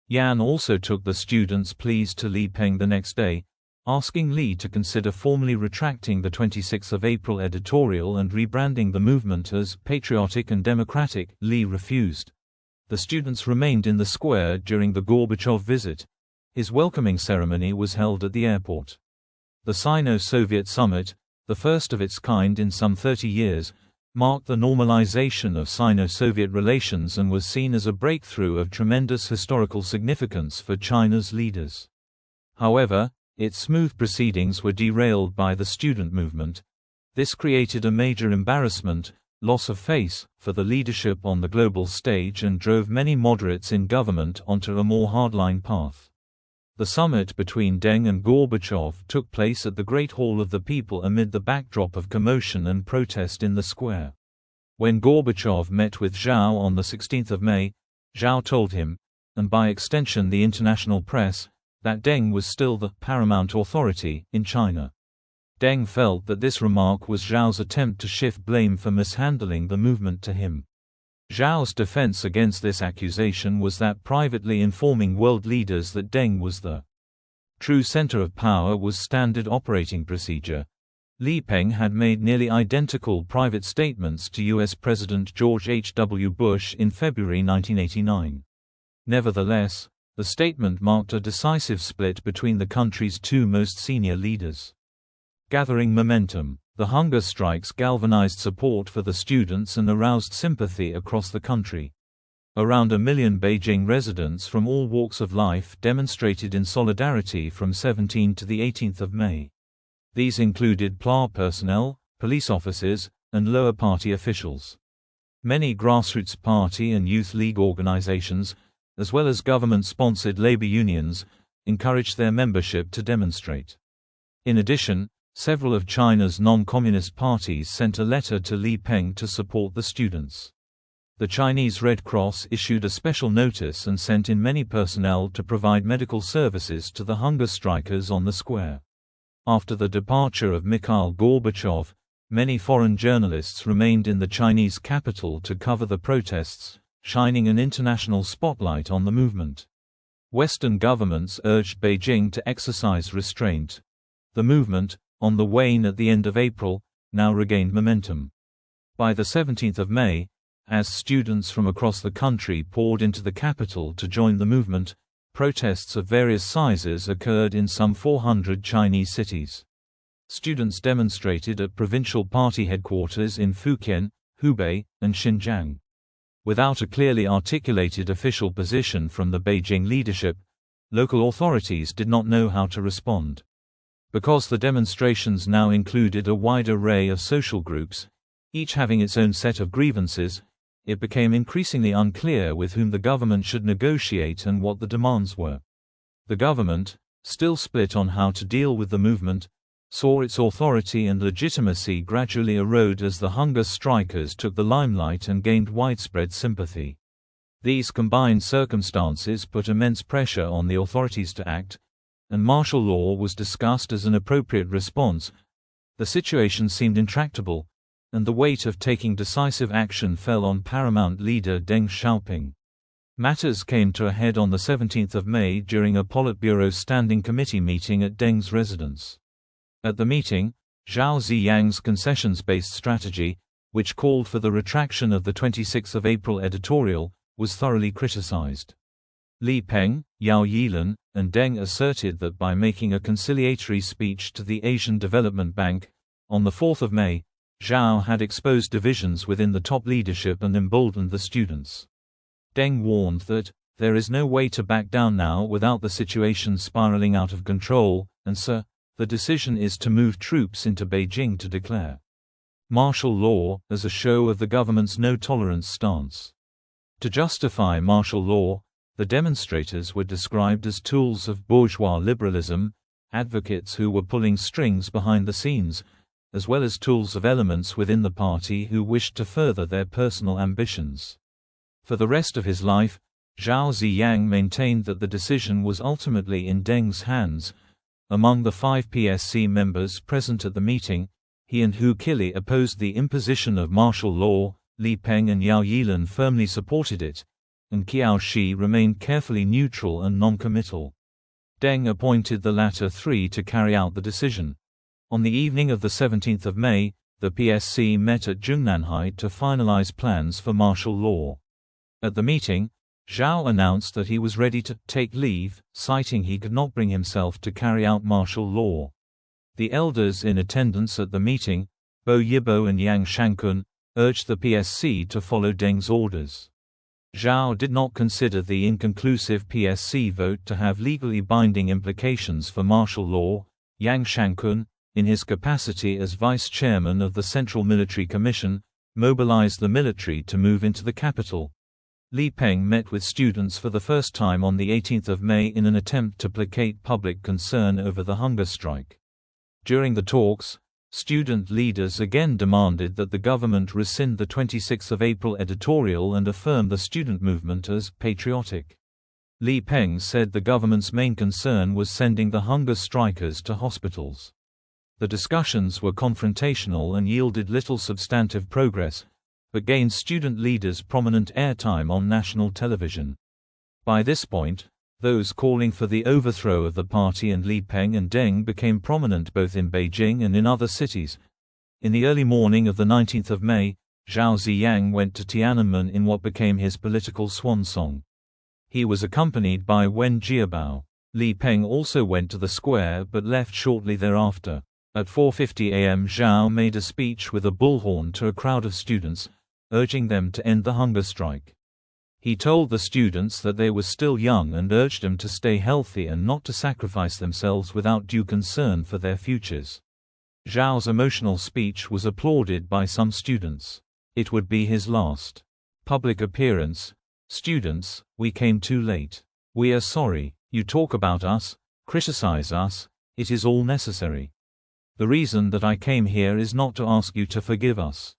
Yan also took the students' pleas to Li Peng the next day, asking Li to consider formally retracting the 26th of April editorial and rebranding the movement as patriotic and democratic. Li refused. The students remained in the square during the Gorbachev visit. His welcoming ceremony was held at the airport. The Sino-Soviet summit, the first of its kind in some 30 years, marked the normalization of Sino-Soviet relations and was seen as a breakthrough of tremendous historical significance for China's leaders. However, its smooth proceedings were derailed by the student movement. This created a major embarrassment, loss of face, for the leadership on the global stage and drove many moderates in government onto a more hardline path. The summit between Deng and Gorbachev took place at the Great Hall of the People amid the backdrop of commotion and protest in the square. When Gorbachev met with Zhao on the 16th of May, Zhao told him, and by extension the international press, that Deng was still the paramount authority in China. Deng felt that this remark was Zhao's attempt to shift blame for mishandling the movement to him. Zhao's defense against this accusation was that privately informing world leaders that Deng was the true center of power was standard operating procedure. Li Peng had made nearly identical private statements to U.S. President George H. W. Bush in February 1989. Nevertheless, the statement marked a decisive split between the country's two most senior leaders. Gathering momentum, the hunger strikes galvanized support for the students and aroused sympathy across the country. Around 1 million Beijing residents from all walks of life demonstrated in solidarity from 17 to the 18th of May. These included PLA personnel, police officers, and lower party officials. Many grassroots party and youth league organizations, as well as government-sponsored labor unions, encouraged their membership to demonstrate. In addition, several of China's non-communist parties sent a letter to Li Peng to support the students. The Chinese Red Cross issued a special notice and sent in many personnel to provide medical services to the hunger strikers on the square. After the departure of Mikhail Gorbachev, many foreign journalists remained in the Chinese capital to cover the protests, shining an international spotlight on the movement. Western governments urged Beijing to exercise restraint. The movement, on the wane at the end of April, now regained momentum. By the 17th of May, as students from across the country poured into the capital to join the movement, protests of various sizes occurred in some 400 Chinese cities. Students demonstrated at provincial party headquarters in Fujian, Hubei, and Xinjiang. Without a clearly articulated official position from the Beijing leadership, local authorities did not know how to respond. Because the demonstrations now included a wide array of social groups, each having its own set of grievances, it became increasingly unclear with whom the government should negotiate and what the demands were. The government, still split on how to deal with the movement, saw its authority and legitimacy gradually erode as the hunger strikers took the limelight and gained widespread sympathy. These combined circumstances put immense pressure on the authorities to act, and martial law was discussed as an appropriate response. The situation seemed intractable, and the weight of taking decisive action fell on paramount leader Deng Xiaoping. Matters came to a head on the 17th of May during a Politburo Standing Committee meeting at Deng's residence. At the meeting, Zhao Ziyang's concessions-based strategy, which called for the retraction of the 26th of April editorial, was thoroughly criticized. Li Peng, Yao Yilan, and Deng asserted that by making a conciliatory speech to the Asian Development Bank, on the 4th of May, Zhao had exposed divisions within the top leadership and emboldened the students. Deng warned that, "There is no way to back down now without the situation spiraling out of control, and sir, the decision is to move troops into Beijing to declare martial law, as a show of the government's no-tolerance stance." To justify martial law, the demonstrators were described as tools of bourgeois liberalism, advocates who were pulling strings behind the scenes, as well as tools of elements within the party who wished to further their personal ambitions. For the rest of his life, Zhao Ziyang maintained that the decision was ultimately in Deng's hands, Among the 5 PSC members present at the meeting, he and Hu Qili opposed the imposition of martial law, Li Peng and Yao Yilan firmly supported it, and Qiao Shi remained carefully neutral and non-committal. Deng appointed the latter 3 to carry out the decision. On the evening of the 17th of May, the PSC met at Zhongnanhai to finalize plans for martial law. At the meeting, Zhao announced that he was ready to take leave, citing he could not bring himself to carry out martial law. The elders in attendance at the meeting, Bo Yibo and Yang Shankun, urged the PSC to follow Deng's orders. Zhao did not consider the inconclusive PSC vote to have legally binding implications for martial law. Yang Shankun, in his capacity as vice chairman of the Central Military Commission, mobilized the military to move into the capital. Li Peng met with students for the first time on the 18th of May in an attempt to placate public concern over the hunger strike. During the talks, student leaders again demanded that the government rescind the 26th of April editorial and affirm the student movement as patriotic. Li Peng said the government's main concern was sending the hunger strikers to hospitals. The discussions were confrontational and yielded little substantive progress, but gained student leaders prominent airtime on national television. By this point, those calling for the overthrow of the party and Li Peng and Deng became prominent both in Beijing and in other cities. In the early morning of the 19th of May, Zhao Ziyang went to Tiananmen in what became his political swan song. He was accompanied by Wen Jiabao. Li Peng also went to the square but left shortly thereafter. At 4:50 a.m. Zhao made a speech with a bullhorn to a crowd of students, urging them to end the hunger strike. He told the students that they were still young and urged them to stay healthy and not to sacrifice themselves without due concern for their futures. Zhao's emotional speech was applauded by some students. It would be his last public appearance. "Students, we came too late. We are sorry. You talk about us, criticize us, it is all necessary. The reason that I came here is not to ask you to forgive us.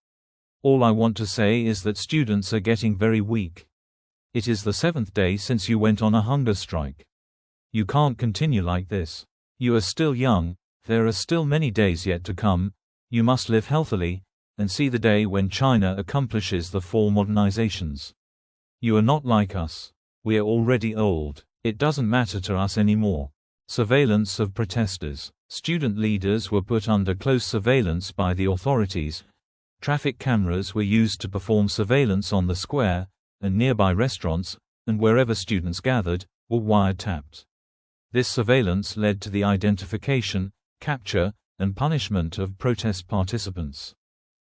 All I want to say is that students are getting very weak. It is the 7th day since you went on a hunger strike. You can't continue like this. You are still young, there are still many days yet to come, you must live healthily, and see the day when China accomplishes the 4 modernizations. You are not like us. We are already old. It doesn't matter to us anymore." Surveillance of protesters. Student leaders were put under close surveillance by the authorities. Traffic cameras were used to perform surveillance on the square, and nearby restaurants, and wherever students gathered, were wiretapped. This surveillance led to the identification, capture, and punishment of protest participants.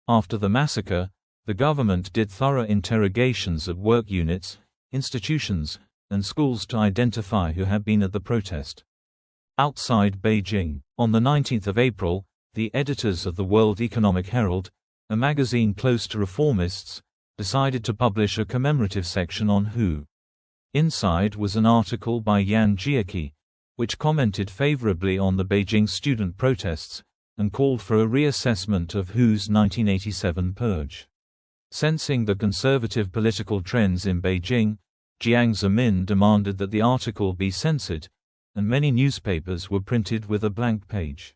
After the massacre, the government did thorough interrogations at work units, institutions, and schools to identify who had been at the protest. Outside Beijing, on the 19th of April, the editors of the World Economic Herald, a magazine close to reformists, decided to publish a commemorative section on Hu. Inside was an article by Yan Jiaqi, which commented favorably on the Beijing student protests, and called for a reassessment of Hu's 1987 purge. Sensing the conservative political trends in Beijing, Jiang Zemin demanded that the article be censored, and many newspapers were printed with a blank page.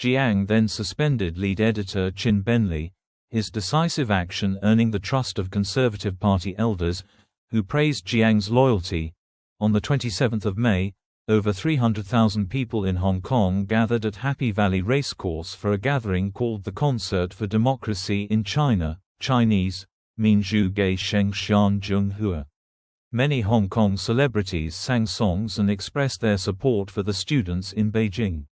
Jiang then suspended lead editor Qin Benli, his decisive action earning the trust of Conservative Party elders, who praised Jiang's loyalty. On the 27th of May, over 300,000 people in Hong Kong gathered at Happy Valley Racecourse for a gathering called the Concert for Democracy in China, Chinese, Minzhu Gei Sheng Xian Zheng Hua. Many Hong Kong celebrities sang songs and expressed their support for the students in Beijing.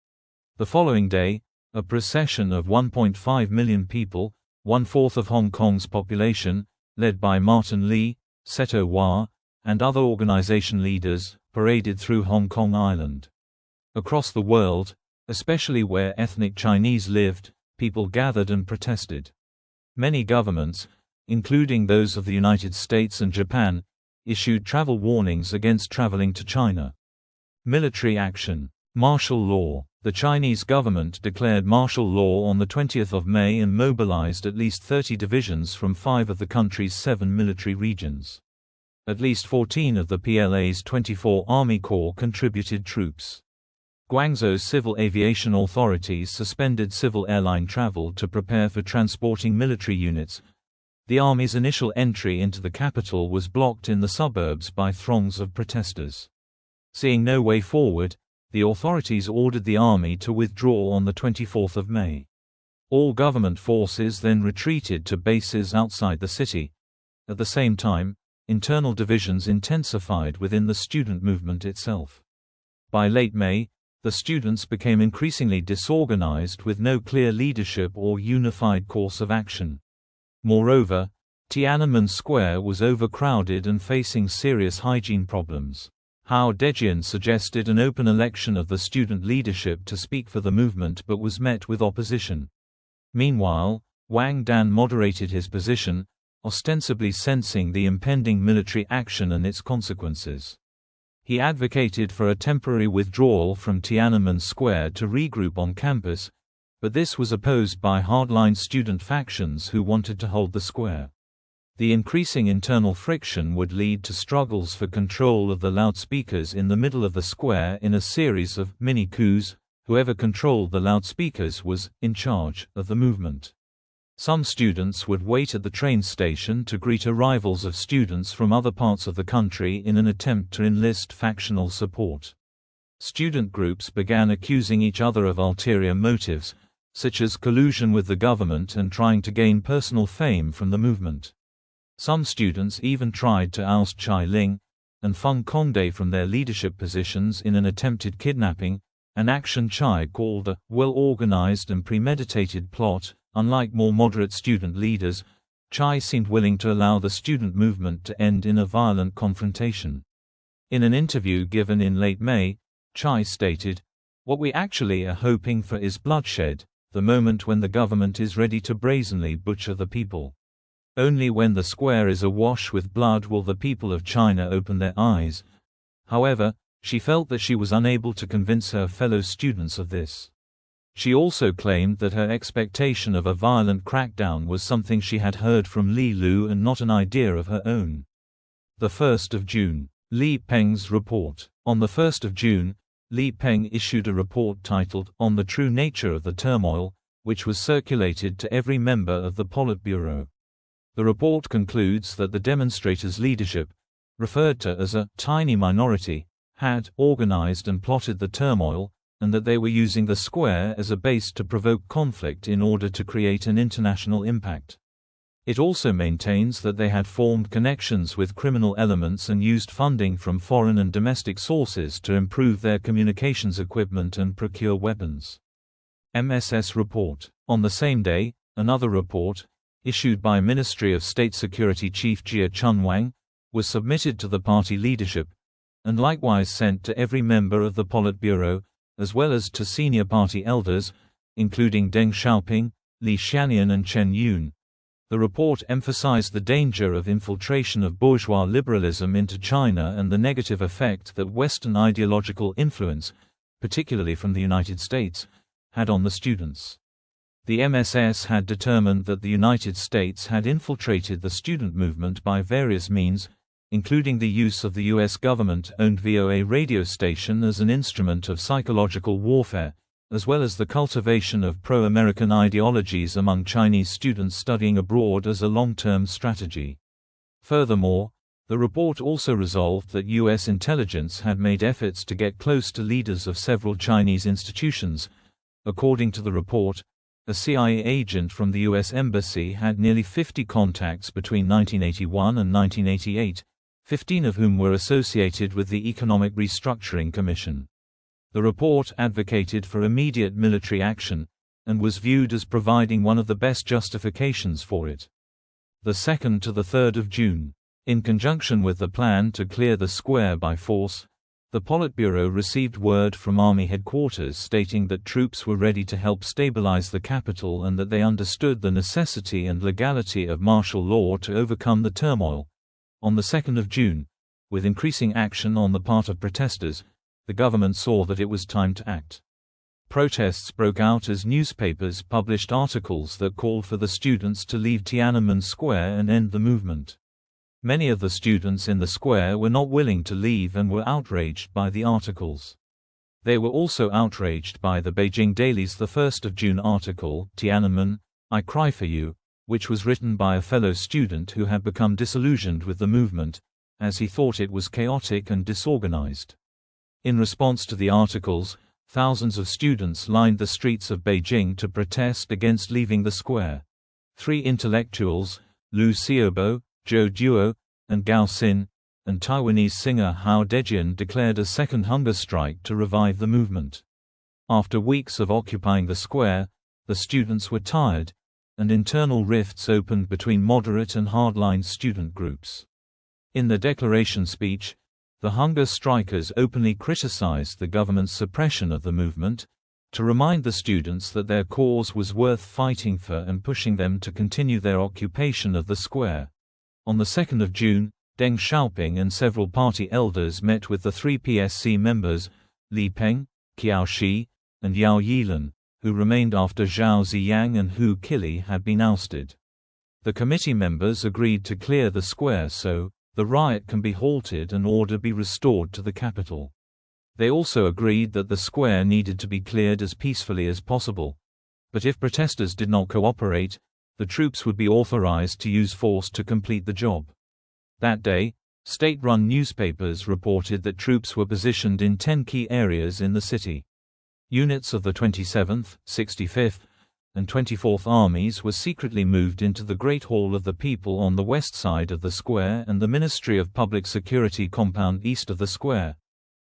The following day, a procession of 1.5 million people, 1/4 of Hong Kong's population, led by Martin Lee, Seto Hua, and other organization leaders, paraded through Hong Kong Island. Across the world, especially where ethnic Chinese lived, people gathered and protested. Many governments, including those of the United States and Japan, issued travel warnings against traveling to China. Military action. Martial law. The Chinese government declared martial law on the 20th of May and mobilized at least 30 divisions from 5 of the country's 7 military regions. At least 14 of the PLA's 24 Army Corps contributed troops. Guangzhou's civil aviation authorities suspended civil airline travel to prepare for transporting military units. The army's initial entry into the capital was blocked in the suburbs by throngs of protesters. Seeing no way forward, the authorities ordered the army to withdraw on the 24th of May. All government forces then retreated to bases outside the city. At the same time, internal divisions intensified within the student movement itself. By late May, the students became increasingly disorganized with no clear leadership or unified course of action. Moreover, Tiananmen Square was overcrowded and facing serious hygiene problems. Hao Dejian suggested an open election of the student leadership to speak for the movement but was met with opposition. Meanwhile, Wang Dan moderated his position, ostensibly sensing the impending military action and its consequences. He advocated for a temporary withdrawal from Tiananmen Square to regroup on campus, but this was opposed by hardline student factions who wanted to hold the square. The increasing internal friction would lead to struggles for control of the loudspeakers in the middle of the square in a series of mini-coups. Whoever controlled the loudspeakers was in charge of the movement. Some students would wait at the train station to greet arrivals of students from other parts of the country in an attempt to enlist factional support. Student groups began accusing each other of ulterior motives, such as collusion with the government and trying to gain personal fame from the movement. Some students even tried to oust Chai Ling and Feng Condé from their leadership positions in an attempted kidnapping, an action Chai called a well-organized and premeditated plot. Unlike more moderate student leaders, Chai seemed willing to allow the student movement to end in a violent confrontation. In an interview given in late May, Chai stated, "What we actually are hoping for is bloodshed, the moment when the government is ready to brazenly butcher the people. Only when the square is awash with blood will the people of China open their eyes." However, she felt that she was unable to convince her fellow students of this. She also claimed that her expectation of a violent crackdown was something she had heard from Li Lu and not an idea of her own. 1st of June. Li Peng's report. On 1st of June, Li Peng issued a report titled, "On the True Nature of the Turmoil," which was circulated to every member of the Politburo. The report concludes that the demonstrators' leadership, referred to as a tiny minority, had organized and plotted the turmoil, and that they were using the square as a base to provoke conflict in order to create an international impact. It also maintains that they had formed connections with criminal elements and used funding from foreign and domestic sources to improve their communications equipment and procure weapons. MSS Report. On the same day, another report, issued by Ministry of State Security Chief Jia Chunwang, was submitted to the party leadership, and likewise sent to every member of the Politburo, as well as to senior party elders, including Deng Xiaoping, Li Xianyan and Chen Yun. The report emphasized the danger of infiltration of bourgeois liberalism into China and the negative effect that Western ideological influence, particularly from the United States, had on the students. The MSS had determined that the United States had infiltrated the student movement by various means, including the use of the U.S. government-owned VOA radio station as an instrument of psychological warfare, as well as the cultivation of pro-American ideologies among Chinese students studying abroad as a long-term strategy. Furthermore, the report also resolved that U.S. intelligence had made efforts to get close to leaders of several Chinese institutions. According to the report, a CIA agent from the U.S. Embassy had nearly 50 contacts between 1981 and 1988, 15 of whom were associated with the Economic Restructuring Commission. The report advocated for immediate military action, and was viewed as providing one of the best justifications for it. 2nd to 3rd of June. In conjunction with the plan to clear the square by force, the Politburo received word from Army headquarters stating that troops were ready to help stabilize the capital and that they understood the necessity and legality of martial law to overcome the turmoil. On the 2nd of June, with increasing action on the part of protesters, the government saw that it was time to act. Protests broke out as newspapers published articles that called for the students to leave Tiananmen Square and end the movement. Many of the students in the square were not willing to leave and were outraged by the articles. They were also outraged by the Beijing Daily's 1 June article, Tiananmen, I Cry for You, which was written by a fellow student who had become disillusioned with the movement, as he thought it was chaotic and disorganized. In response to the articles, thousands of students lined the streets of Beijing to protest against leaving the square. 3 intellectuals, Liu Xiaobo, Zhou Duo, and Gao Xin, and Taiwanese singer Hao Dejian declared a second hunger strike to revive the movement. After weeks of occupying the square, the students were tired, and internal rifts opened between moderate and hardline student groups. In the declaration speech, the hunger strikers openly criticized the government's suppression of the movement, to remind the students that their cause was worth fighting for and pushing them to continue their occupation of the square. On the 2nd of June, Deng Xiaoping and several party elders met with the 3 PSC members, Li Peng, Qiao Shi, and Yao Yilan, who remained after Zhao Ziyang and Hu Qili had been ousted. The committee members agreed to clear the square so the riot can be halted and order be restored to the capital. They also agreed that the square needed to be cleared as peacefully as possible, but if protesters did not cooperate, the troops would be authorized to use force to complete the job. That day, state-run newspapers reported that troops were positioned in 10 key areas in the city. Units of the 27th, 65th, and 24th Armies were secretly moved into the Great Hall of the People on the west side of the square and the Ministry of Public Security compound east of the square.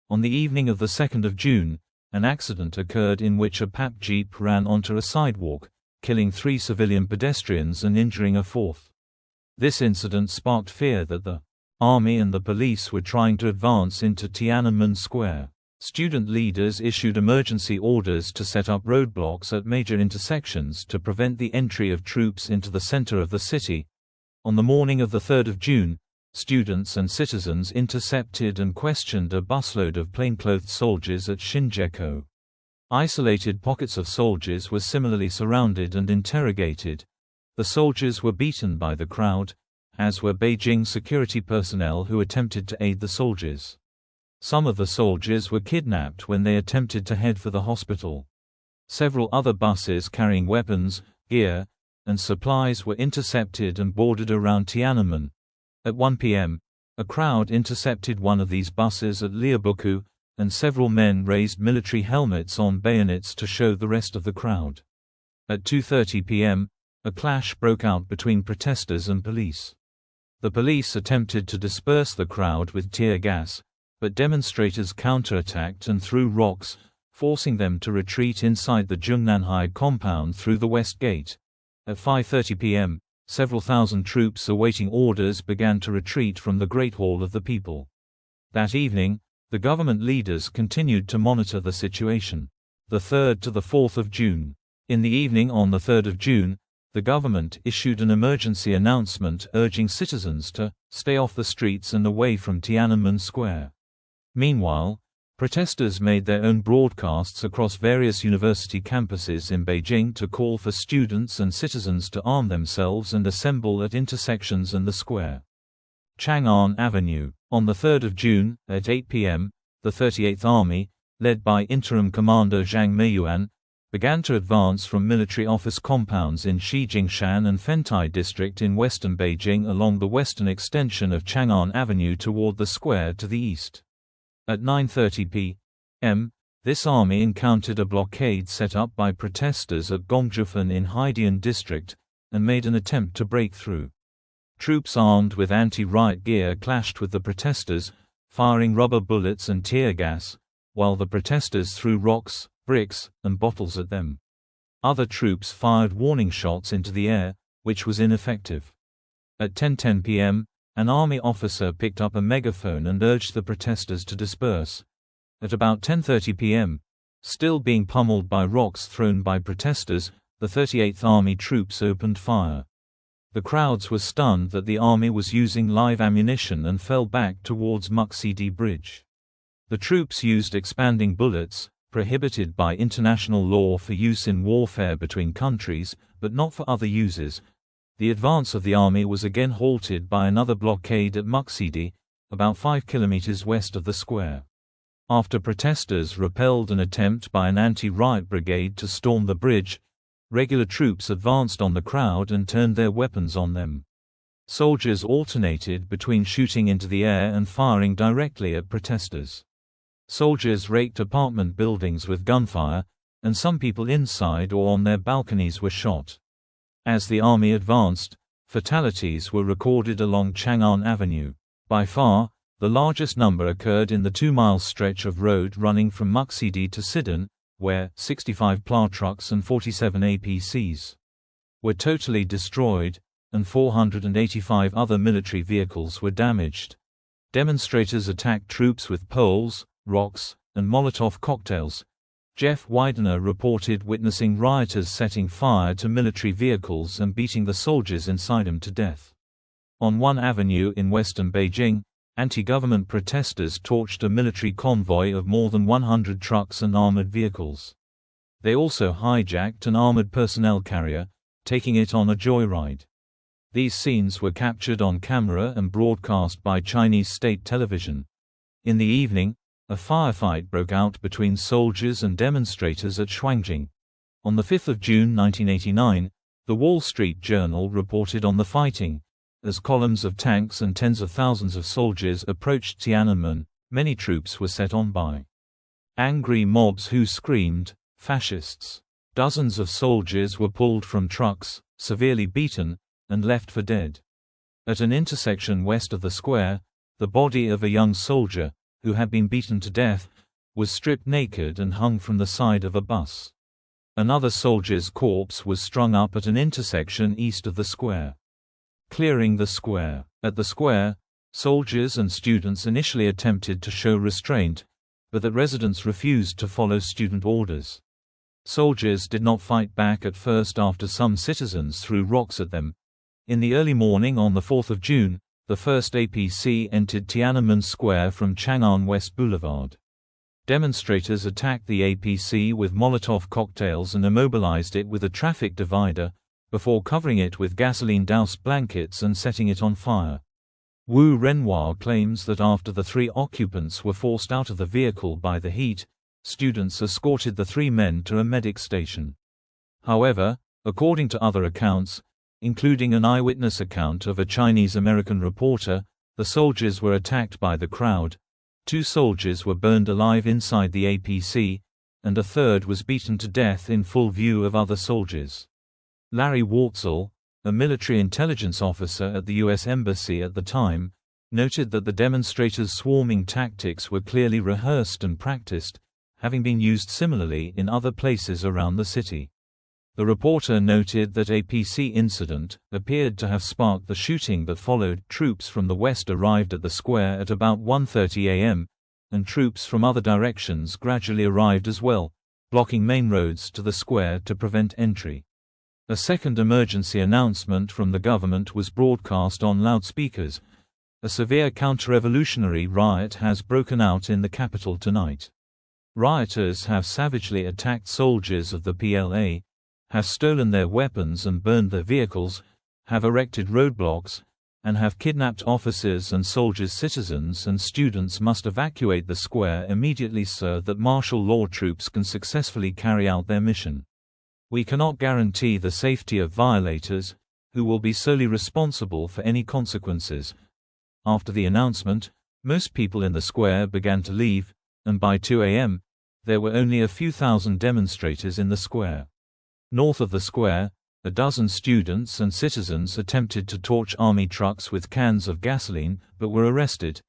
On the evening of the 2nd of June, an accident occurred in which a PAP jeep ran onto a sidewalk, killing 3 civilian pedestrians and injuring a 4th. This incident sparked fear that the army and the police were trying to advance into Tiananmen Square. Student leaders issued emergency orders to set up roadblocks at major intersections to prevent the entry of troops into the center of the city. On the morning of the 3rd of June, students and citizens intercepted and questioned a busload of plainclothed soldiers at Shinjeko. Isolated pockets of soldiers were similarly surrounded and interrogated. The soldiers were beaten by the crowd, as were Beijing security personnel who attempted to aid the soldiers. Some of the soldiers were kidnapped when they attempted to head for the hospital. Several other buses carrying weapons, gear, and supplies were intercepted and boarded around Tiananmen. At 1 p.m., a crowd intercepted one of these buses at Liabuku, and several men raised military helmets on bayonets to show the rest of the crowd. At 2:30 p.m., a clash broke out between protesters and police. The police attempted to disperse the crowd with tear gas, but demonstrators counterattacked and threw rocks, forcing them to retreat inside the Zhongnanhai compound through the west gate. At 5:30 p.m., several thousand troops awaiting orders began to retreat from the Great Hall of the People. That evening, the government leaders continued to monitor the situation. The 3rd to the 4th of June. In the evening on the 3rd of June, the government issued an emergency announcement urging citizens to stay off the streets and away from Tiananmen Square. Meanwhile, protesters made their own broadcasts across various university campuses in Beijing to call for students and citizens to arm themselves and assemble at intersections and the square. Chang'an Avenue. On the 3rd of June, at 8 p.m., the 38th Army, led by Interim Commander Zhang Meiyuan, began to advance from military office compounds in Shijingshan and Fentai district in western Beijing along the western extension of Chang'an Avenue toward the square to the east. At 9:30 p.m., this army encountered a blockade set up by protesters at Gongzhufan in Haidian district, and made an attempt to break through. Troops armed with anti-riot gear clashed with the protesters, firing rubber bullets and tear gas, while the protesters threw rocks, bricks, and bottles at them. Other troops fired warning shots into the air, which was ineffective. At 10:10 p.m., an army officer picked up a megaphone and urged the protesters to disperse. At about 10:30 p.m., still being pummeled by rocks thrown by protesters, the 38th Army troops opened fire. The crowds were stunned that the army was using live ammunition and fell back towards Muxidi Bridge. The troops used expanding bullets, prohibited by international law for use in warfare between countries, but not for other uses. The advance of the army was again halted by another blockade at Muxidi, about 5 kilometers west of the square. After protesters repelled an attempt by an anti-riot brigade to storm the bridge, regular troops advanced on the crowd and turned their weapons on them. Soldiers alternated between shooting into the air and firing directly at protesters. Soldiers raked apartment buildings with gunfire, and some people inside or on their balconies were shot. As the army advanced, fatalities were recorded along Chang'an Avenue. By far, the largest number occurred in the 2-mile stretch of road running from Muxidi to Sidon, where 65 plough trucks and 47 APCs were totally destroyed, and 485 other military vehicles were damaged. Demonstrators attacked troops with poles, rocks, and Molotov cocktails. Jeff Widener reported witnessing rioters setting fire to military vehicles and beating the soldiers inside them to death. On one avenue in western Beijing, anti-government protesters torched a military convoy of more than 100 trucks and armored vehicles. They also hijacked an armored personnel carrier, taking it on a joyride. These scenes were captured on camera and broadcast by Chinese state television. In the evening, a firefight broke out between soldiers and demonstrators at Shuangjing. On 5 June 1989, the Wall Street Journal reported on the fighting. As columns of tanks and tens of thousands of soldiers approached Tiananmen, many troops were set on by angry mobs who screamed, "Fascists!" Dozens of soldiers were pulled from trucks, severely beaten, and left for dead. At an intersection west of the square, the body of a young soldier, who had been beaten to death, was stripped naked and hung from the side of a bus. Another soldier's corpse was strung up at an intersection east of the square. Clearing the square. At the square, soldiers and students initially attempted to show restraint, but the residents refused to follow student orders. Soldiers did not fight back at first after some citizens threw rocks at them. In the early morning on 4 June, the first APC entered Tiananmen Square from Chang'an West Boulevard. Demonstrators attacked the APC with Molotov cocktails and immobilized it with a traffic divider, before covering it with gasoline-doused blankets and setting it on fire. Wu Renhua claims that after the 3 occupants were forced out of the vehicle by the heat, students escorted the 3 men to a medic station. However, according to other accounts, including an eyewitness account of a Chinese-American reporter, the soldiers were attacked by the crowd. 2 soldiers were burned alive inside the APC, and a third was beaten to death in full view of other soldiers. Larry Wartzel, a military intelligence officer at the U.S. Embassy at the time, noted that the demonstrators' swarming tactics were clearly rehearsed and practiced, having been used similarly in other places around the city. The reporter noted that APC incident appeared to have sparked the shooting that followed. Troops from the west arrived at the square at about 1:30 a.m., and troops from other directions gradually arrived as well, blocking main roads to the square to prevent entry. A second emergency announcement from the government was broadcast on loudspeakers. A severe counter-revolutionary riot has broken out in the capital tonight. Rioters have savagely attacked soldiers of the PLA, have stolen their weapons and burned their vehicles, have erected roadblocks, and have kidnapped officers and soldiers. Citizens and students must evacuate the square immediately so that martial law troops can successfully carry out their mission. We cannot guarantee the safety of violators, who will be solely responsible for any consequences. After the announcement, most people in the square began to leave, and by 2 a.m., there were only a few thousand demonstrators in the square. North of the square, a dozen students and citizens attempted to torch army trucks with cans of gasoline, but were arrested.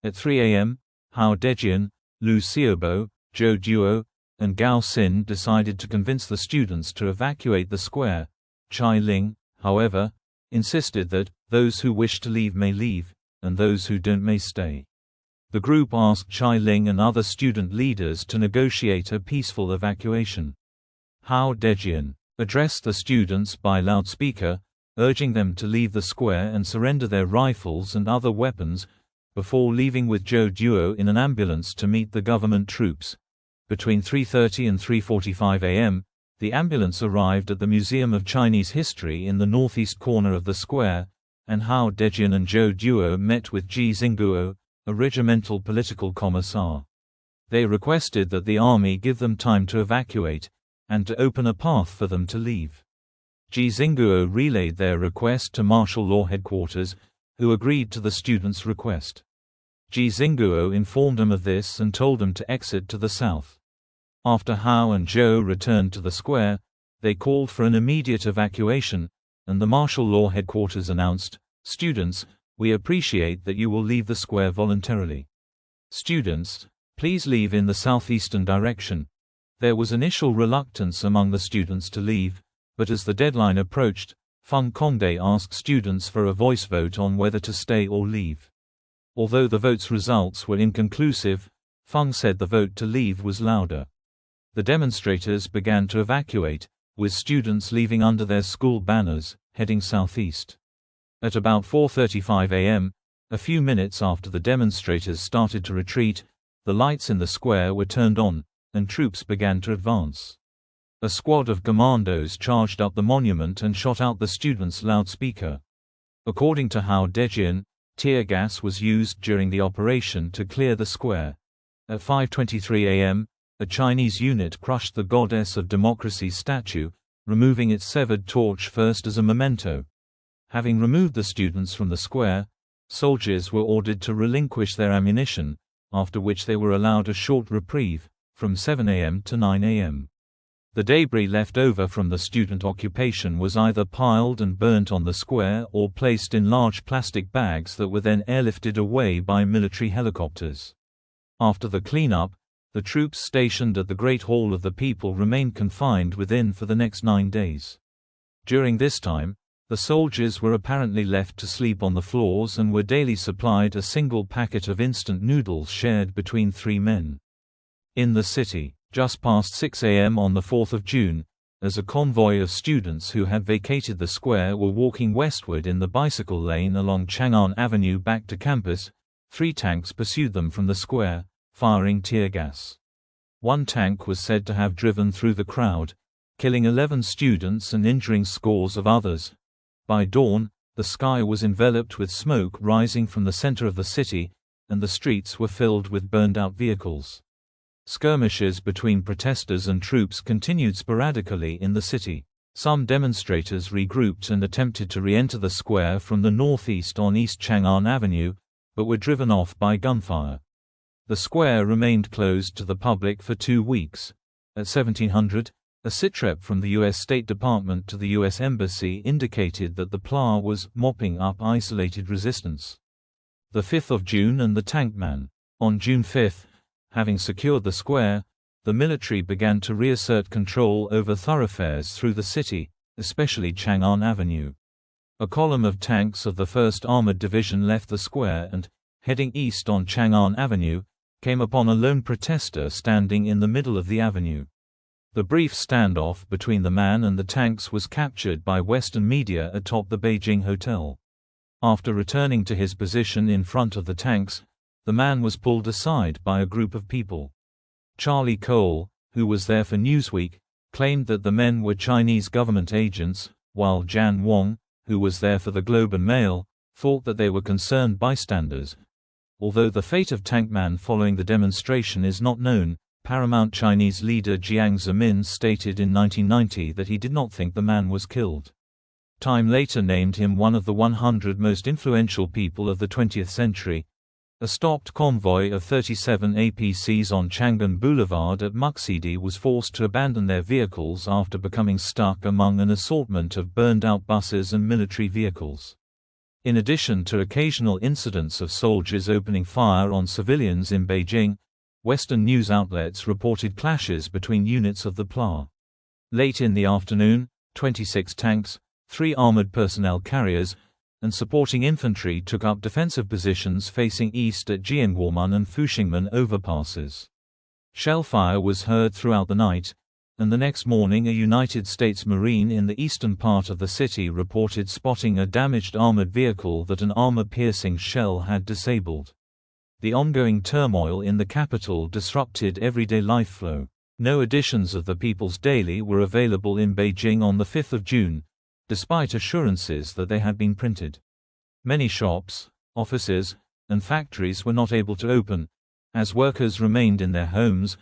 At 3 a.m., Hao Dejian, Liu Xiaobo, Zhou Duo, and Gao Xin decided to convince the students to evacuate the square. Chai Ling, however, insisted that those who wish to leave may leave, and those who don't may stay. The group asked Chai Ling and other student leaders to negotiate a peaceful evacuation. Hao Dejian addressed the students by loudspeaker, urging them to leave the square and surrender their rifles and other weapons, before leaving with Zhou Duo in an ambulance to meet the government troops. Between 3:30 and 3:45 a.m., the ambulance arrived at the Museum of Chinese History in the northeast corner of the square, and Hao Dejian and Zhou Duo met with Ji Xingguo, a regimental political commissar. They requested that the army give them time to evacuate, and to open a path for them to leave. Ji Xingguo relayed their request to martial law headquarters, who agreed to the students' request. Ji Xingguo informed them of this and told them to exit to the south. After Hao and Zhou returned to the square, they called for an immediate evacuation, and the martial law headquarters announced, "Students, we appreciate that you will leave the square voluntarily. Students, please leave in the southeastern direction." There was initial reluctance among the students to leave, but as the deadline approached, Feng Congde asked students for a voice vote on whether to stay or leave. Although the vote's results were inconclusive, Feng said the vote to leave was louder. The demonstrators began to evacuate, with students leaving under their school banners, heading southeast. At about 4:35 a.m., a few minutes after the demonstrators started to retreat, the lights in the square were turned on, and troops began to advance. A squad of commandos charged up the monument and shot out the students' loudspeaker. According to Hao Dejian, tear gas was used during the operation to clear the square. At 5:23 a.m., a Chinese unit crushed the Goddess of Democracy statue, removing its severed torch first as a memento. Having removed the students from the square, soldiers were ordered to relinquish their ammunition, after which they were allowed a short reprieve, from 7 a.m. to 9 a.m. The debris left over from the student occupation was either piled and burnt on the square or placed in large plastic bags that were then airlifted away by military helicopters. After the cleanup, the troops stationed at the Great Hall of the People remained confined within for the next 9 days. During this time, the soldiers were apparently left to sleep on the floors and were daily supplied a single packet of instant noodles shared between 3 men. In the city, just past 6 a.m. on the 4th of June, as a convoy of students who had vacated the square were walking westward in the bicycle lane along Chang'an Avenue back to campus, 3 tanks pursued them from the square, firing tear gas. One tank was said to have driven through the crowd, killing 11 students and injuring scores of others. By dawn, the sky was enveloped with smoke rising from the center of the city, and the streets were filled with burned-out vehicles. Skirmishes between protesters and troops continued sporadically in the city. Some demonstrators regrouped and attempted to re-enter the square from the northeast on East Chang'an Avenue, but were driven off by gunfire. The square remained closed to the public for 2 weeks. At 1700, a sitrep from the U.S. State Department to the U.S. Embassy indicated that the PLA was mopping up isolated resistance. The 5th of June and the tank man. On June 5, having secured the square, the military began to reassert control over thoroughfares through the city, especially Chang'an Avenue. A column of tanks of the 1st Armored Division left the square and, heading east on Chang'an Avenue, came upon a lone protester standing in the middle of the avenue. The brief standoff between the man and the tanks was captured by Western media atop the Beijing hotel. After returning to his position in front of the tanks, the man was pulled aside by a group of people. Charlie Cole, who was there for Newsweek, claimed that the men were Chinese government agents, while Jan Wong, who was there for the Globe and Mail, thought that they were concerned bystanders. Although the fate of Tankman following the demonstration is not known, paramount Chinese leader Jiang Zemin stated in 1990 that he did not think the man was killed. Time later named him one of the 100 most influential people of the 20th century. A stopped convoy of 37 APCs on Chang'an Boulevard at Muxidi was forced to abandon their vehicles after becoming stuck among an assortment of burned-out buses and military vehicles. In addition to occasional incidents of soldiers opening fire on civilians in Beijing, Western news outlets reported clashes between units of the PLA. Late in the afternoon, 26 tanks, 3 armored personnel carriers, and supporting infantry took up defensive positions facing east at Jianguomen and Fuxingmen overpasses. Shellfire was heard throughout the night, and the next morning a United States Marine in the eastern part of the city reported spotting a damaged armored vehicle that an armor-piercing shell had disabled. The ongoing turmoil in the capital disrupted everyday life flow. No editions of the People's Daily were available in Beijing on the 5th of June, despite assurances that they had been printed. Many shops, offices, and factories were not able to open, as workers remained in their homes,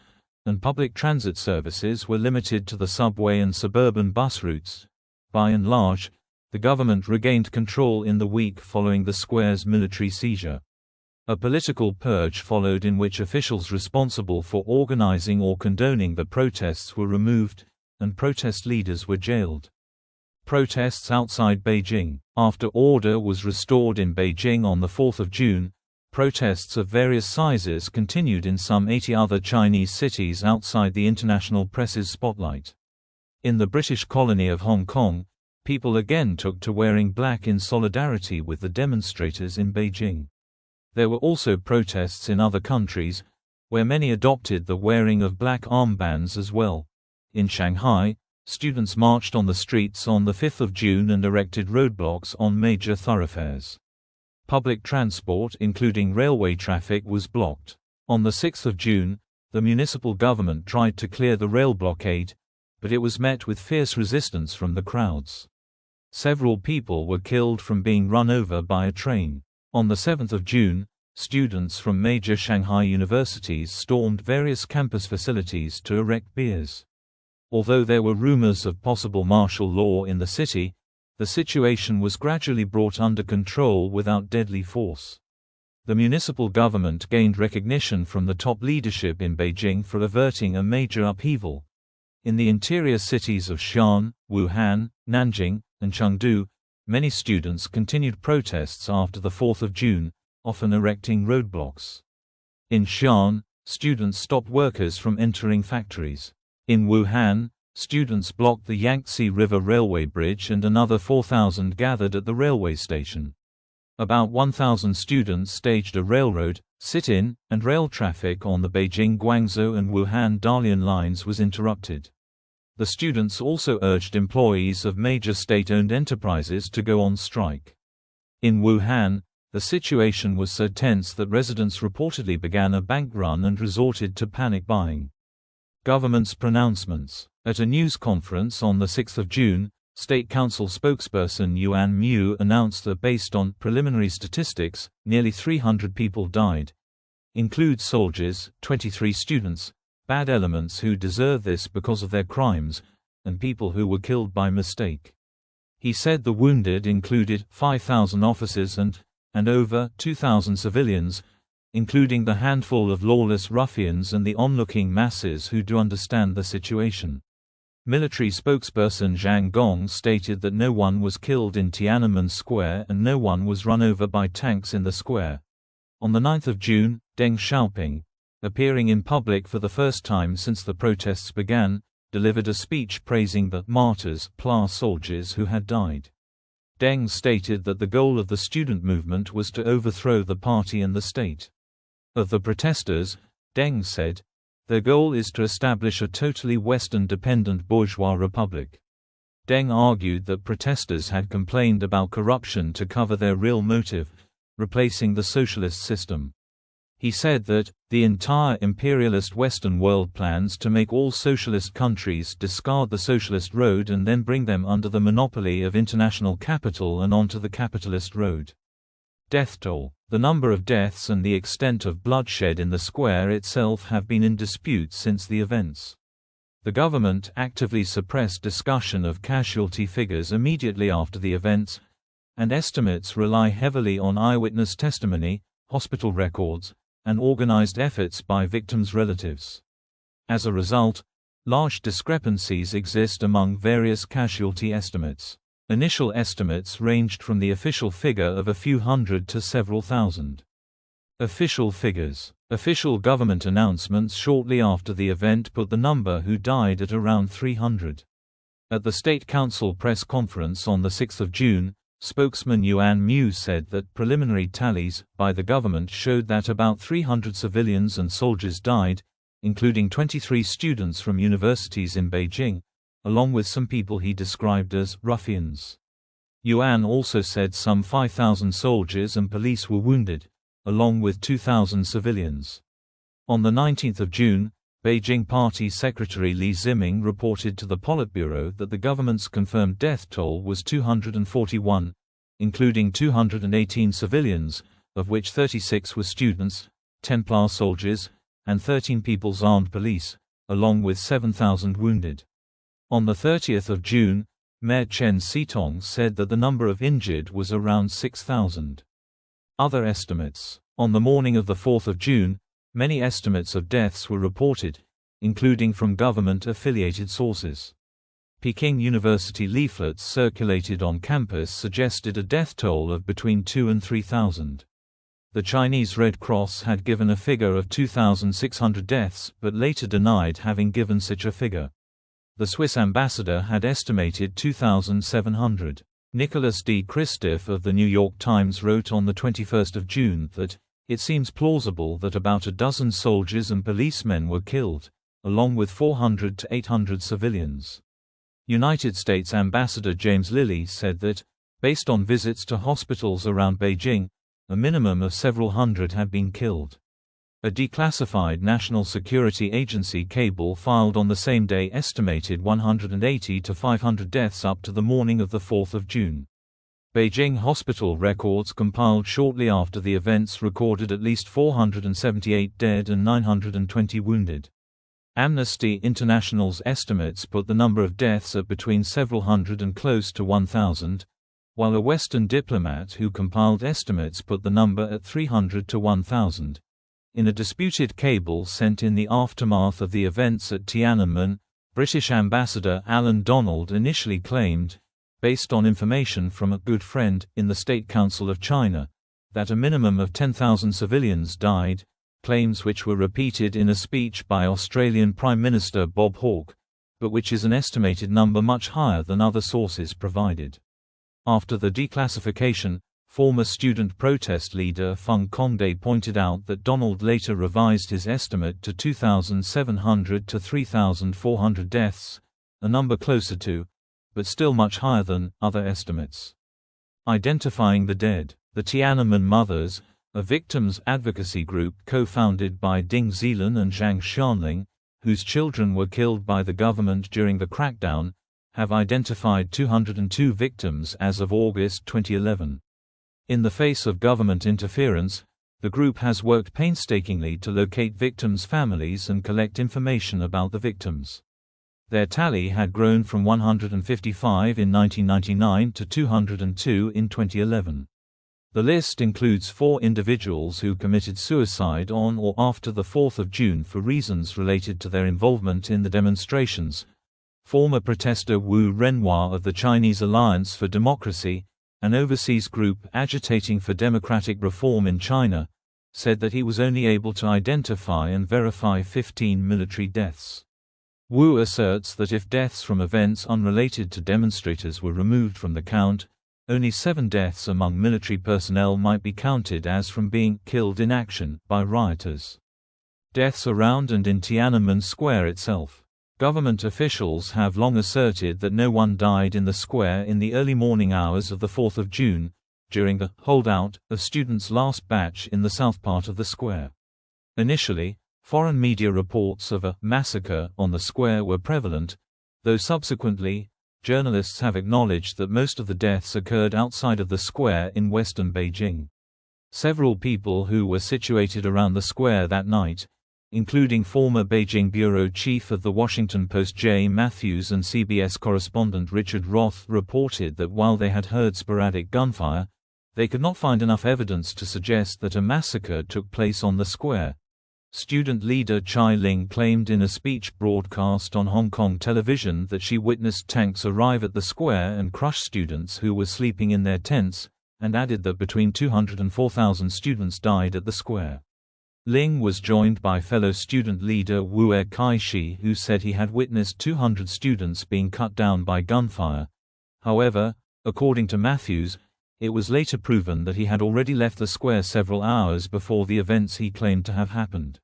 and public transit services were limited to the subway and suburban bus routes. By and large, the government regained control in the week following the square's military seizure. A political purge followed in which officials responsible for organizing or condoning the protests were removed, and protest leaders were jailed. Protests outside Beijing. After order was restored in Beijing on the 4th of June, protests of various sizes continued in some 80 other Chinese cities outside the international press's spotlight. In the British colony of Hong Kong, people again took to wearing black in solidarity with the demonstrators in Beijing. There were also protests in other countries, where many adopted the wearing of black armbands as well. In Shanghai, students marched on the streets on the 5th of June and erected roadblocks on major thoroughfares. Public transport, including railway traffic, was blocked. On the 6th of June, the municipal government tried to clear the rail blockade, but it was met with fierce resistance from the crowds. Several people were killed from being run over by a train. On the 7th of June, students from major Shanghai universities stormed various campus facilities to erect piers. Although there were rumors of possible martial law in the city, the situation was gradually brought under control without deadly force. The municipal government gained recognition from the top leadership in Beijing for averting a major upheaval. In the interior cities of Xi'an, Wuhan, Nanjing, and Chengdu, many students continued protests after the 4th of June, often erecting roadblocks. In Xi'an, students stopped workers from entering factories. In Wuhan, students blocked the Yangtze River Railway Bridge and another 4,000 gathered at the railway station. About 1,000 students staged a railroad, sit-in, and rail traffic on the Beijing-Guangzhou and Wuhan-Dalian lines was interrupted. The students also urged employees of major state-owned enterprises to go on strike. In Wuhan, the situation was so tense that residents reportedly began a bank run and resorted to panic buying. Government's pronouncements. At a news conference on the 6th of June, State Council spokesperson Yuan Mu announced that based on preliminary statistics, nearly 300 people died. Include soldiers, 23 students, bad elements who deserve this because of their crimes, and people who were killed by mistake. He said the wounded included 5,000 officers and over 2,000 civilians, including the handful of lawless ruffians and the onlooking masses who do understand the situation. Military spokesperson Zhang Gong stated that no one was killed in Tiananmen Square and no one was run over by tanks in the square. On the 9th of June, Deng Xiaoping, appearing in public for the first time since the protests began, delivered a speech praising the martyrs, soldiers who had died. Deng stated that the goal of the student movement was to overthrow the party and the state. Of the protesters, Deng said, "Their goal is to establish a totally Western-dependent bourgeois republic." Deng argued that protesters had complained about corruption to cover their real motive, replacing the socialist system. He said that, the entire imperialist Western world plans to make all socialist countries discard the socialist road and then bring them under the monopoly of international capital and onto the capitalist road. Death toll. The number of deaths and the extent of bloodshed in the square itself have been in dispute since the events. The government actively suppressed discussion of casualty figures immediately after the events, and estimates rely heavily on eyewitness testimony, hospital records, and organized efforts by victims' relatives. As a result, large discrepancies exist among various casualty estimates. Initial estimates ranged from the official figure of a few hundred to several thousand. Official figures. Official government announcements shortly after the event put the number who died at around 300. At the State Council press conference on the 6th of June, spokesman Yuan Mu said that preliminary tallies by the government showed that about 300 civilians and soldiers died, including 23 students from universities in Beijing, along with some people he described as ruffians. Yuan also said some 5,000 soldiers and police were wounded, along with 2,000 civilians. On the 19th of June, Beijing Party Secretary Li Ziming reported to the Politburo that the government's confirmed death toll was 241, including 218 civilians, of which 36 were students, Templar soldiers, and 13 People's Armed Police, along with 7,000 wounded. On the 30th of June, Mayor Chen Sitong said that the number of injured was around 6,000. Other estimates. On the morning of the 4th of June, many estimates of deaths were reported, including from government-affiliated sources. Peking University leaflets circulated on campus suggested a death toll of between 2,000 and 3,000. The Chinese Red Cross had given a figure of 2,600 deaths but later denied having given such a figure. The Swiss ambassador had estimated 2,700. Nicholas D. Christoph of the New York Times wrote on the 21st of June that, "It seems plausible that about a dozen soldiers and policemen were killed, along with 400 to 800 civilians." United States Ambassador James Lilly said that, based on visits to hospitals around Beijing, a minimum of several hundred had been killed. A declassified National Security Agency cable filed on the same day estimated 180 to 500 deaths up to the morning of the 4th of June. Beijing hospital records compiled shortly after the events recorded at least 478 dead and 920 wounded. Amnesty International's estimates put the number of deaths at between several hundred and close to 1,000, while a Western diplomat who compiled estimates put the number at 300 to 1,000. In a disputed cable sent in the aftermath of the events at Tiananmen, British Ambassador Alan Donald initially claimed, based on information from a good friend in the State Council of China, that a minimum of 10,000 civilians died, claims which were repeated in a speech by Australian Prime Minister Bob Hawke, but which is an estimated number much higher than other sources provided. After the declassification, former student protest leader Feng Congde pointed out that Donald later revised his estimate to 2,700 to 3,400 deaths, a number closer to, but still much higher than, other estimates. Identifying the dead. The Tiananmen Mothers, a victims' advocacy group co-founded by Ding Zilan and Zhang Xianling, whose children were killed by the government during the crackdown, have identified 202 victims as of August 2011. In the face of government interference, the group has worked painstakingly to locate victims' families and collect information about the victims. Their tally had grown from 155 in 1999 to 202 in 2011. The list includes 4 individuals who committed suicide on or after the 4th of June for reasons related to their involvement in the demonstrations. Former protester Wu Renhua of the Chinese Alliance for Democracy, an overseas group agitating for democratic reform in China, said that he was only able to identify and verify 15 military deaths. Wu asserts that if deaths from events unrelated to demonstrators were removed from the count, only 7 deaths among military personnel might be counted as from being killed in action by rioters. Deaths around and in Tiananmen Square itself. Government officials have long asserted that no one died in the square in the early morning hours of the 4th of June, during the holdout of students' last batch in the south part of the square. Initially, foreign media reports of a massacre on the square were prevalent, though subsequently, journalists have acknowledged that most of the deaths occurred outside of the square in western Beijing. Several people who were situated around the square that night, including former Beijing bureau chief of The Washington Post Jay Matthews and CBS correspondent Richard Roth, reported that while they had heard sporadic gunfire, they could not find enough evidence to suggest that a massacre took place on the square. Student leader Chai Ling claimed in a speech broadcast on Hong Kong television that she witnessed tanks arrive at the square and crush students who were sleeping in their tents, and added that between 200 and 4,000 students died at the square. Ling was joined by fellow student leader Wu Kai-shi, who said he had witnessed 200 students being cut down by gunfire. However, according to Matthews, it was later proven that he had already left the square several hours before the events he claimed to have happened.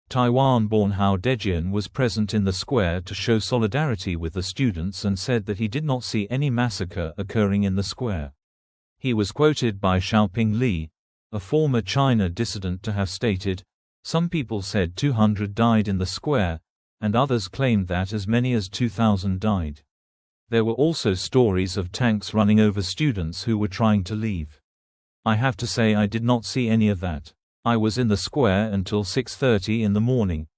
Taiwan-born Hao Dejian was present in the square to show solidarity with the students and said that he did not see any massacre occurring in the square. He was quoted by Xiaoping Li, a former China dissident, to have stated, "Some people said 200 died in the square, and others claimed that as many as 2,000 died." There were also stories of tanks running over students who were trying to leave. "I have to say I did not see any of that. I was in the square until 6:30 in the morning.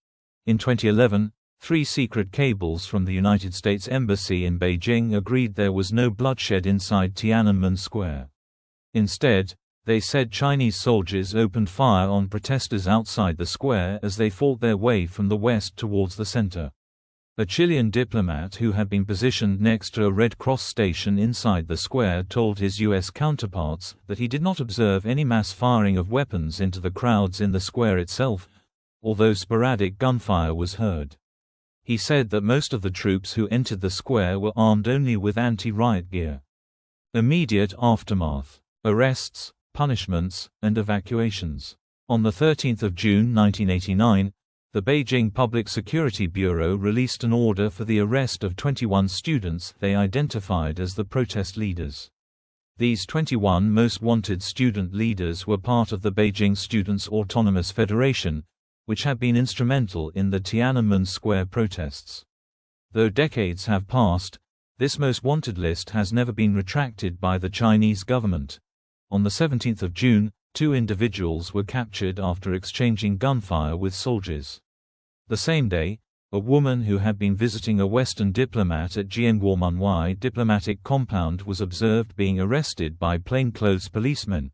In 2011, 3 secret cables from the United States Embassy in Beijing agreed there was no bloodshed inside Tiananmen Square. Instead, they said Chinese soldiers opened fire on protesters outside the square as they fought their way from the west towards the center. A Chilean diplomat who had been positioned next to a Red Cross station inside the square told his U.S. counterparts that he did not observe any mass firing of weapons into the crowds in the square itself, although sporadic gunfire was heard. He said that most of the troops who entered the square were armed only with anti-riot gear. Immediate aftermath: arrests, punishments, and evacuations. On 13 June 1989, the Beijing Public Security Bureau released an order for the arrest of 21 students they identified as the protest leaders. These 21 most wanted student leaders were part of the Beijing Students' Autonomous Federation, which had been instrumental in the Tiananmen Square protests. Though decades have passed, this most wanted list has never been retracted by the Chinese government. On 17 June, 2 individuals were captured after exchanging gunfire with soldiers. The same day, a woman who had been visiting a Western diplomat at Jianguomenwai diplomatic compound was observed being arrested by plainclothes policemen.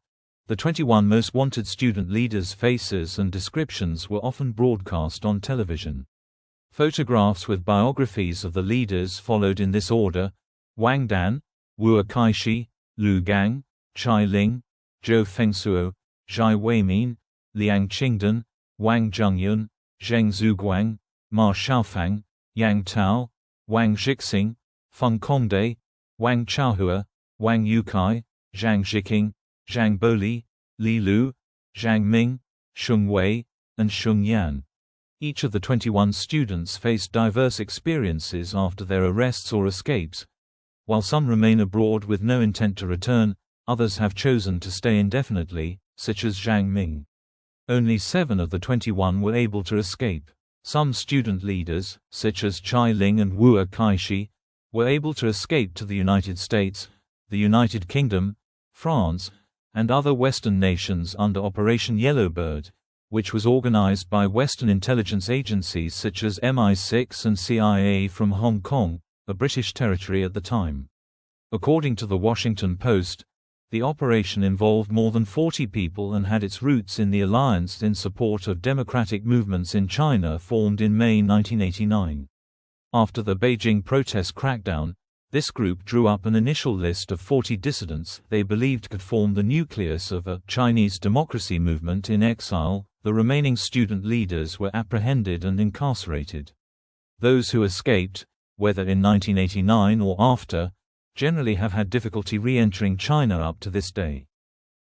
The 21 most wanted student leaders' faces and descriptions were often broadcast on television. Photographs with biographies of the leaders followed in this order: Wang Dan, Wu Kaishi, Lu Gang, Chai Ling, Zhou Fengsuo, Zhai Weimin, Liang Qingdan, Wang Zhengyun, Zheng Zuguang, Ma Xiaofang, Yang Tao, Wang Zhixing, Feng Congde, Wang Chaohua, Wang Yukai, Zhang Zhiqing, Zhang Boli, Li Lu, Zhang Ming, Sheng Wei, and Sheng Yan. Each of the 21 students faced diverse experiences after their arrests or escapes. While some remain abroad with no intent to return, others have chosen to stay indefinitely, such as Zhang Ming. Only 7 of the 21 were able to escape. Some student leaders, such as Chai Ling and Wu Kaishi, were able to escape to the United States, the United Kingdom, France, and other Western nations under Operation Yellowbird, which was organized by Western intelligence agencies such as MI6 and CIA from Hong Kong, a British territory at the time. According to the Washington Post, the operation involved more than 40 people and had its roots in the Alliance in Support of Democratic Movements in China formed in May 1989. After the Beijing protest crackdown, this group drew up an initial list of 40 dissidents they believed could form the nucleus of a Chinese democracy movement in exile. The remaining student leaders were apprehended and incarcerated. Those who escaped, whether in 1989 or after, generally have had difficulty re-entering China up to this day.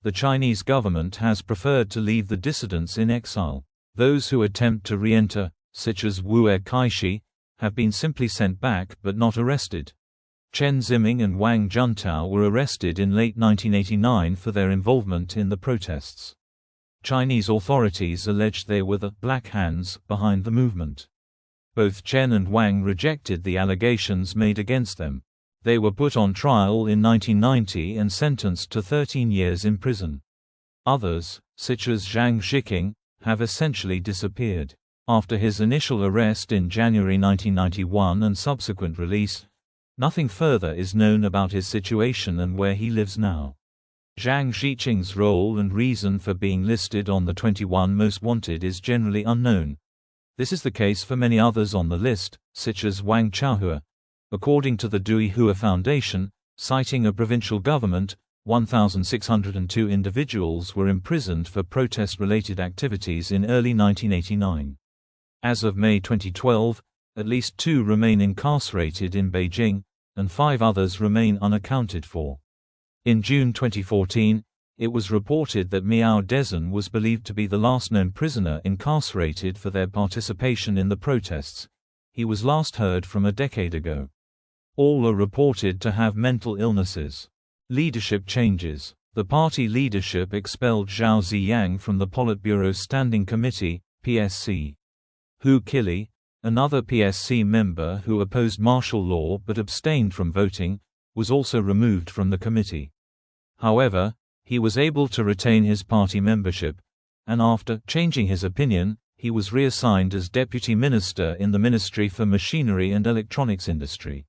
The Chinese government has preferred to leave the dissidents in exile. Those who attempt to re-enter, such as Wu Kaishi, have been simply sent back but not arrested. Chen Ziming and Wang Juntao were arrested in late 1989 for their involvement in the protests. Chinese authorities alleged they were the Black Hands behind the movement. Both Chen and Wang rejected the allegations made against them. They were put on trial in 1990 and sentenced to 13 years in prison. Others, such as Zhang Zhiqing, have essentially disappeared. After his initial arrest in January 1991 and subsequent release, nothing further is known about his situation and where he lives now. Zhang Zhiqing's role and reason for being listed on the 21 most wanted is generally unknown. This is the case for many others on the list, such as Wang Chaohua. According to the Dui Hua Foundation, citing a provincial government, 1,602 individuals were imprisoned for protest-related activities in early 1989. As of May 2012, at least 2 remain incarcerated in Beijing, and 5 others remain unaccounted for. In June 2014, it was reported that Miao Dezhen was believed to be the last known prisoner incarcerated for their participation in the protests. He was last heard from a decade ago. All are reported to have mental illnesses. Leadership changes. The party leadership expelled Zhao Ziyang from the Politburo Standing Committee, PSC. Hu Qili, another PSC member who opposed martial law but abstained from voting, was also removed from the committee. However, he was able to retain his party membership, and after changing his opinion, he was reassigned as deputy minister in the Ministry for Machinery and Electronics Industry.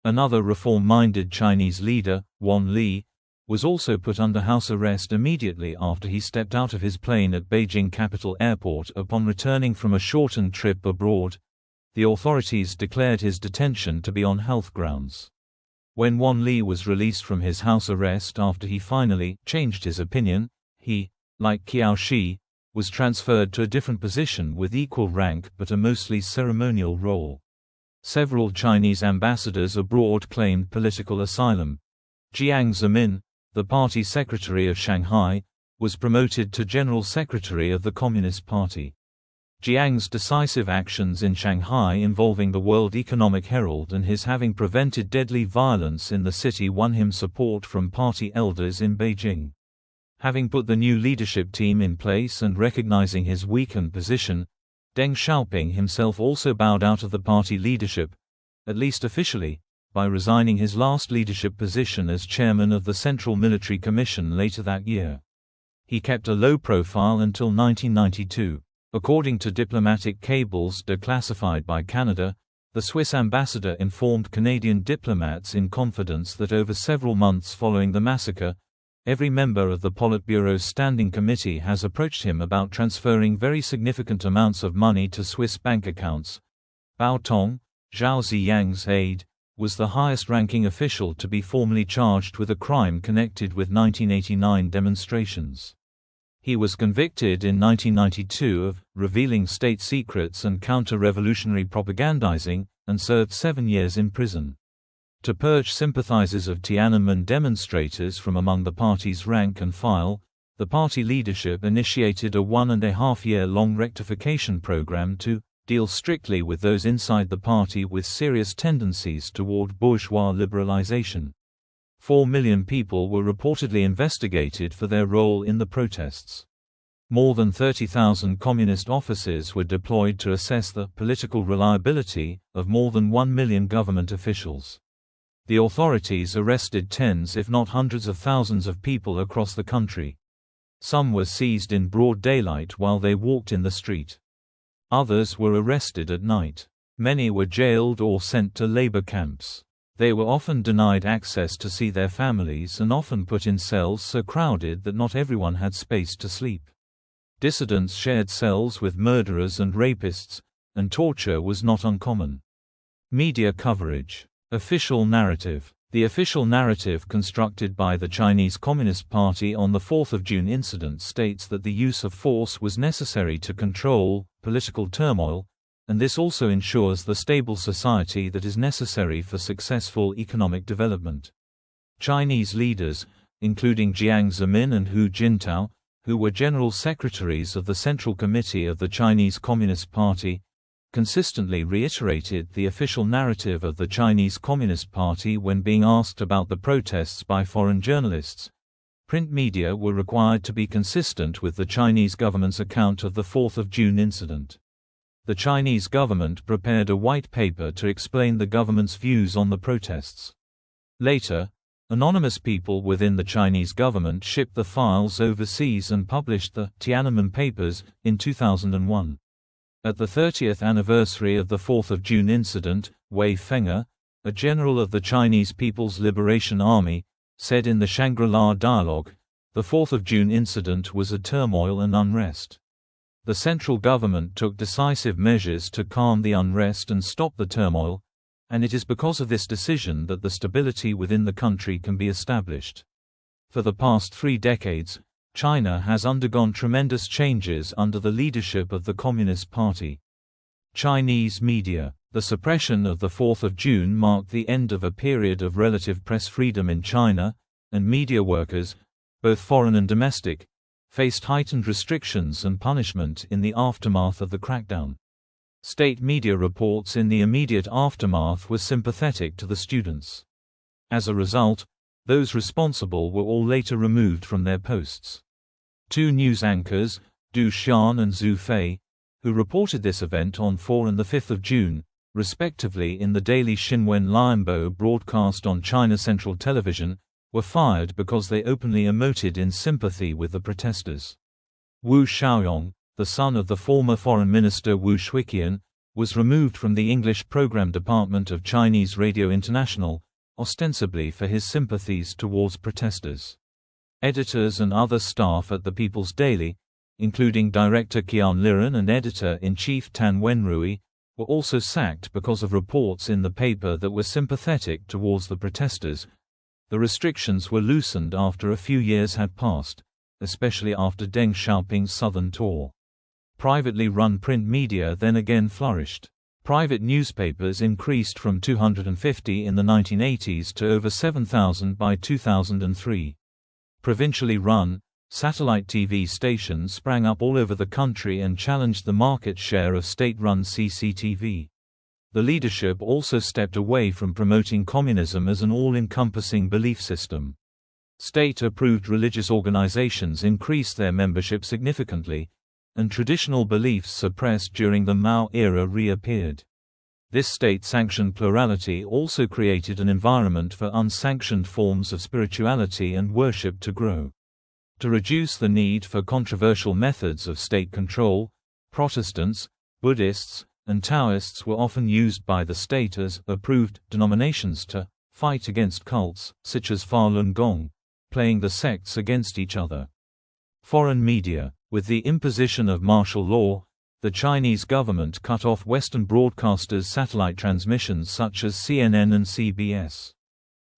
Another reform-minded Chinese leader, Wan Li, was also put under house arrest immediately after he stepped out of his plane at Beijing Capital Airport upon returning from a shortened trip abroad. The authorities declared his detention to be on health grounds. When Wan Li was released from his house arrest after he finally changed his opinion, he, like Qiao Shi, was transferred to a different position with equal rank but a mostly ceremonial role. Several Chinese ambassadors abroad claimed political asylum. Jiang Zemin, the party secretary of Shanghai, was promoted to general secretary of the Communist Party. Jiang's decisive actions in Shanghai involving the World Economic Herald and his having prevented deadly violence in the city won him support from party elders in Beijing. Having put the new leadership team in place and recognizing his weakened position, Deng Xiaoping himself also bowed out of the party leadership, at least officially, by resigning his last leadership position as chairman of the Central Military Commission later that year. He kept a low profile until 1992. According to diplomatic cables declassified by Canada, the Swiss ambassador informed Canadian diplomats in confidence that over several months following the massacre, every member of the Politburo's Standing Committee has approached him about transferring very significant amounts of money to Swiss bank accounts. Bao Tong, Zhao Ziyang's aide, was the highest-ranking official to be formally charged with a crime connected with 1989 demonstrations. He was convicted in 1992 of revealing state secrets and counter-revolutionary propagandizing, and served 7 years in prison. To purge sympathizers of Tiananmen demonstrators from among the party's rank and file, the party leadership initiated a 1.5-year-long rectification program to deal strictly with those inside the party with serious tendencies toward bourgeois liberalization. 4 million people were reportedly investigated for their role in the protests. More than 30,000 communist officers were deployed to assess the political reliability of more than 1 million government officials. The authorities arrested tens if not hundreds of thousands of people across the country. Some were seized in broad daylight while they walked in the street. Others were arrested at night. Many were jailed or sent to labor camps. They were often denied access to see their families and often put in cells so crowded that not everyone had space to sleep. Dissidents shared cells with murderers and rapists, and torture was not uncommon. Media coverage. Official narrative. The official narrative constructed by the Chinese Communist Party on the 4th of June incident states that the use of force was necessary to control political turmoil, and this also ensures the stable society that is necessary for successful economic development. Chinese leaders, including Jiang Zemin and Hu Jintao, who were general secretaries of the Central Committee of the Chinese Communist Party, consistently reiterated the official narrative of the Chinese Communist Party when being asked about the protests by foreign journalists. Print media were required to be consistent with the Chinese government's account of the 4th of June incident. The Chinese government prepared a white paper to explain the government's views on the protests. Later, anonymous people within the Chinese government shipped the files overseas and published the Tiananmen Papers in 2001. At the 30th anniversary of the 4th of June incident, Wei Feng'er, a general of the Chinese People's Liberation Army, said in the Shangri-La Dialogue, "The 4th of June incident was a turmoil and unrest. The central government took decisive measures to calm the unrest and stop the turmoil, and it is because of this decision that the stability within the country can be established. For the past 3 decades, China has undergone tremendous changes under the leadership of the Communist Party." Chinese media. The suppression of the 4th of June marked the end of a period of relative press freedom in China, and media workers, both foreign and domestic, faced heightened restrictions and punishment in the aftermath of the crackdown. State media reports in the immediate aftermath were sympathetic to the students. As a result, those responsible were all later removed from their posts. 2 news anchors, Du Xian and Zhu Fei, who reported this event on 4 and 5 of June, respectively in the daily Xinwen Lianbo broadcast on China Central Television, were fired because they openly emoted in sympathy with the protesters. Wu Xiaoyong, the son of the former Foreign Minister Wu Shuiqian, was removed from the English Program Department of Chinese Radio International, ostensibly for his sympathies towards protesters. Editors and other staff at the People's Daily, including director Qian Liren and editor-in-chief Tan Wenrui, were also sacked because of reports in the paper that were sympathetic towards the protesters. The restrictions were loosened after a few years had passed, especially after Deng Xiaoping's southern tour. Privately run print media then again flourished. Private newspapers increased from 250 in the 1980s to over 7,000 by 2003. Provincially run, satellite TV stations sprang up all over the country and challenged the market share of state-run CCTV. The leadership also stepped away from promoting communism as an all-encompassing belief system. State-approved religious organizations increased their membership significantly, and traditional beliefs suppressed during the Mao era reappeared. This state-sanctioned plurality also created an environment for unsanctioned forms of spirituality and worship to grow. To reduce the need for controversial methods of state control, Protestants, Buddhists, and Taoists were often used by the state as approved denominations to fight against cults, such as Falun Gong, playing the sects against each other. Foreign media. With the imposition of martial law, the Chinese government cut off Western broadcasters' satellite transmissions such as CNN and CBS.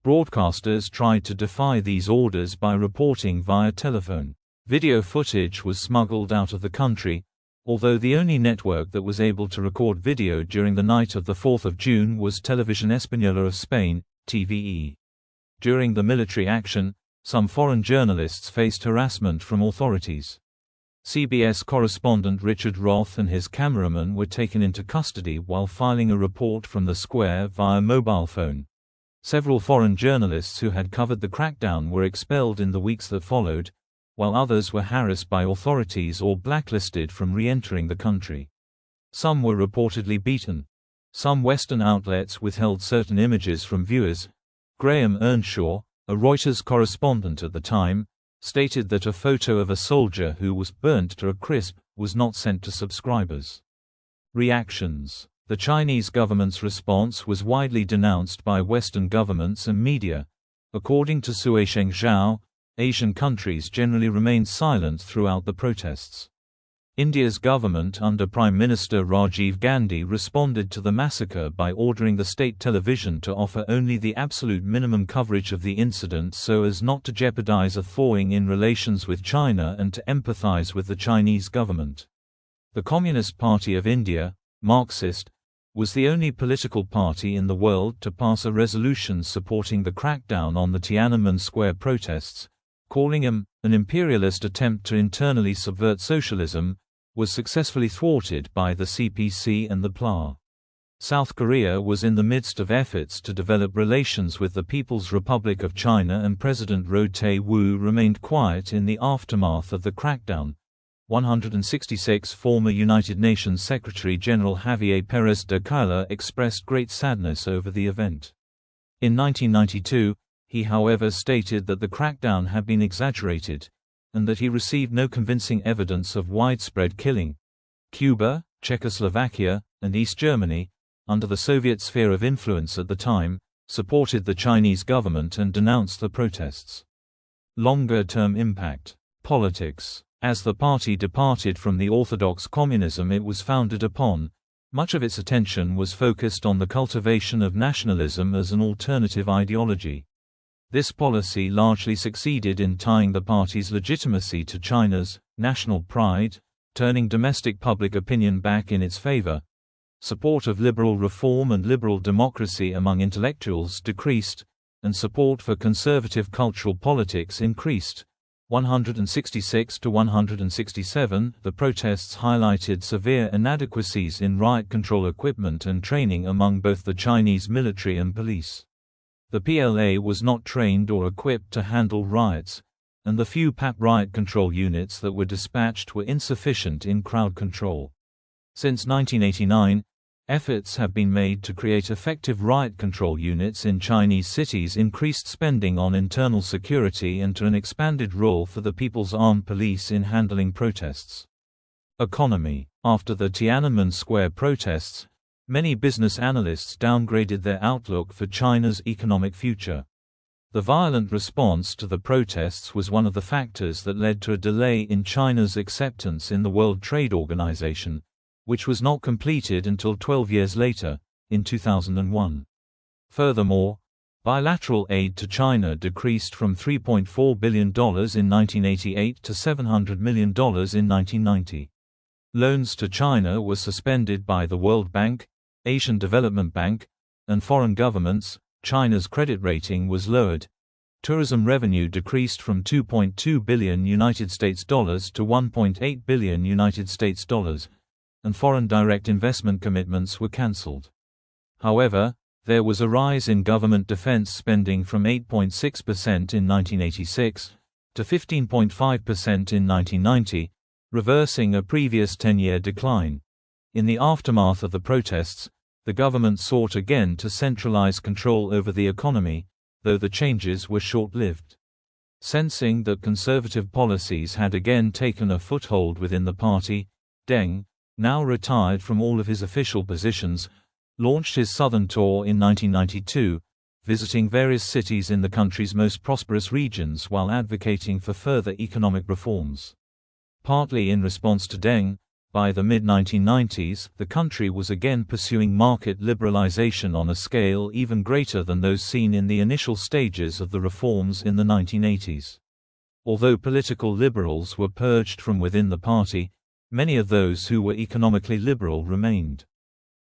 Broadcasters tried to defy these orders by reporting via telephone. Video footage was smuggled out of the country, although the only network that was able to record video during the night of the 4th of June was Televisión Española of Spain, TVE. During the military action, some foreign journalists faced harassment from authorities. CBS correspondent Richard Roth and his cameraman were taken into custody while filing a report from the square via mobile phone. Several foreign journalists who had covered the crackdown were expelled in the weeks that followed, while others were harassed by authorities or blacklisted from re-entering the country. Some were reportedly beaten. Some Western outlets withheld certain images from viewers. Graham Earnshaw, a Reuters correspondent at the time, stated that a photo of a soldier who was burnt to a crisp was not sent to subscribers. Reactions. The Chinese government's response was widely denounced by Western governments and media. According to Suisheng Zhao, Asian countries generally remained silent throughout the protests. India's government under Prime Minister Rajiv Gandhi responded to the massacre by ordering the state television to offer only the absolute minimum coverage of the incident so as not to jeopardize a thawing in relations with China and to empathize with the Chinese government. The Communist Party of India, Marxist, was the only political party in the world to pass a resolution supporting the crackdown on the Tiananmen Square protests, calling them an imperialist attempt to internally subvert socialism, was successfully thwarted by the CPC and the PLA. South Korea was in the midst of efforts to develop relations with the People's Republic of China, and President Roh Tae-woo remained quiet in the aftermath of the crackdown. 166 Former United Nations Secretary-General Javier Pérez de Cuellar expressed great sadness over the event. In 1992, he however stated that the crackdown had been exaggerated, and that he received no convincing evidence of widespread killing. Cuba, Czechoslovakia, and East Germany, under the Soviet sphere of influence at the time, supported the Chinese government and denounced the protests. Longer-term impact. Politics. As the party departed from the orthodox communism it was founded upon, much of its attention was focused on the cultivation of nationalism as an alternative ideology. This policy largely succeeded in tying the party's legitimacy to China's national pride, turning domestic public opinion back in its favor. Support of liberal reform and liberal democracy among intellectuals decreased, and support for conservative cultural politics increased. 166 to 167, the protests highlighted severe inadequacies in riot control equipment and training among both the Chinese military and police. The PLA was not trained or equipped to handle riots, and the few PAP riot control units that were dispatched were insufficient in crowd control. Since 1989, Efforts have been made to create effective riot control units in Chinese cities, increased spending on internal security, and to an expanded role for the People's Armed Police in handling protests. Economy. After the Tiananmen Square protests, many business analysts downgraded their outlook for China's economic future. The violent response to the protests was one of the factors that led to a delay in China's acceptance in the World Trade Organization, which was not completed until 12 years later, in 2001. Furthermore, bilateral aid to China decreased from $3.4 billion in 1988 to $700 million in 1990. Loans to China were suspended by the World Bank, Asian Development Bank, and foreign governments. China's credit rating was lowered. Tourism revenue decreased from $2.2 billion to $1.8 billion, and foreign direct investment commitments were cancelled. However, there was a rise in government defense spending from 8.6% in 1986 to 15.5% in 1990, reversing a previous 10-year decline. In the aftermath of the protests, the government sought again to centralize control over the economy, though the changes were short-lived. Sensing that conservative policies had again taken a foothold within the party, Deng, now retired from all of his official positions, launched his southern tour in 1992, visiting various cities in the country's most prosperous regions while advocating for further economic reforms. Partly in response to Deng, by the mid-1990s, the country was again pursuing market liberalization on a scale even greater than those seen in the initial stages of the reforms in the 1980s. Although political liberals were purged from within the party, many of those who were economically liberal remained.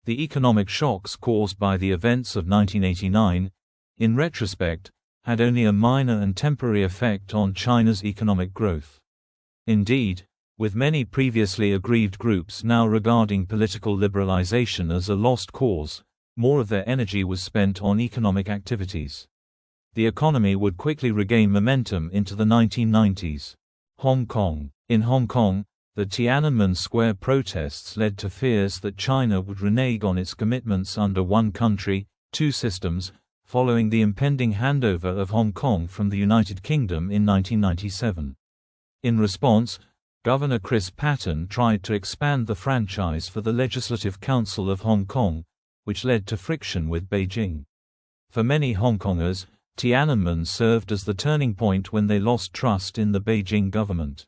The economic shocks caused by the events of 1989, in retrospect, had only a minor and temporary effect on China's economic growth. Indeed, with many previously aggrieved groups now regarding political liberalization as a lost cause, more of their energy was spent on economic activities. The economy would quickly regain momentum into the 1990s. Hong Kong. In Hong Kong, the Tiananmen Square protests led to fears that China would renege on its commitments under one country, two systems, following the impending handover of Hong Kong from the United Kingdom in 1997. In response, Governor Chris Patten tried to expand the franchise for the Legislative Council of Hong Kong, which led to friction with Beijing. For many Hong Kongers, Tiananmen served as the turning point when they lost trust in the Beijing government.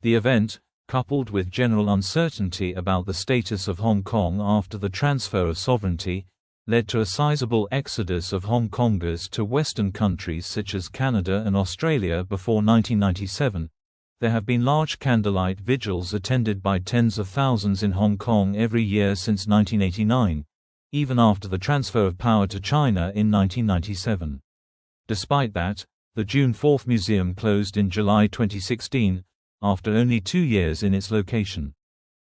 The event, coupled with general uncertainty about the status of Hong Kong after the transfer of sovereignty, led to a sizable exodus of Hong Kongers to Western countries such as Canada and Australia before 1997. There have been large candlelight vigils attended by tens of thousands in Hong Kong every year since 1989, even after the transfer of power to China in 1997. Despite that, the June 4 Museum closed in July 2016, after only 2 years in its location.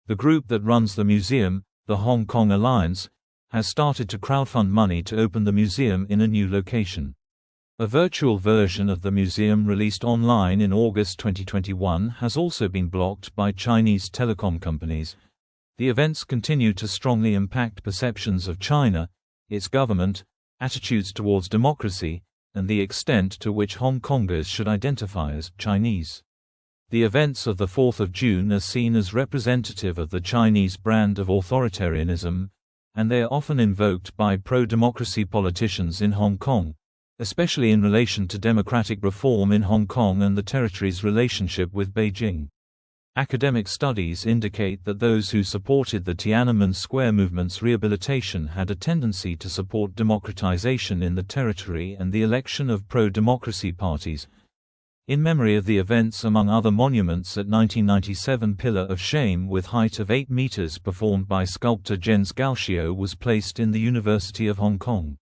The group that runs the museum, the Hong Kong Alliance, has started to crowdfund money to open the museum in a new location. A virtual version of the museum released online in August 2021 has also been blocked by Chinese telecom companies. The events continue to strongly impact perceptions of China, its government, attitudes towards democracy, and the extent to which Hong Kongers should identify as Chinese. The events of the 4th of June are seen as representative of the Chinese brand of authoritarianism, and they are often invoked by pro-democracy politicians in Hong Kong, especially in relation to democratic reform in Hong Kong and the territory's relationship with Beijing. Academic studies indicate that those who supported the Tiananmen Square movement's rehabilitation had a tendency to support democratization in the territory and the election of pro-democracy parties. In memory of the events, among other monuments, at 1997 Pillar of Shame with height of 8 meters performed by sculptor Jens Galshio was placed in the University of Hong Kong.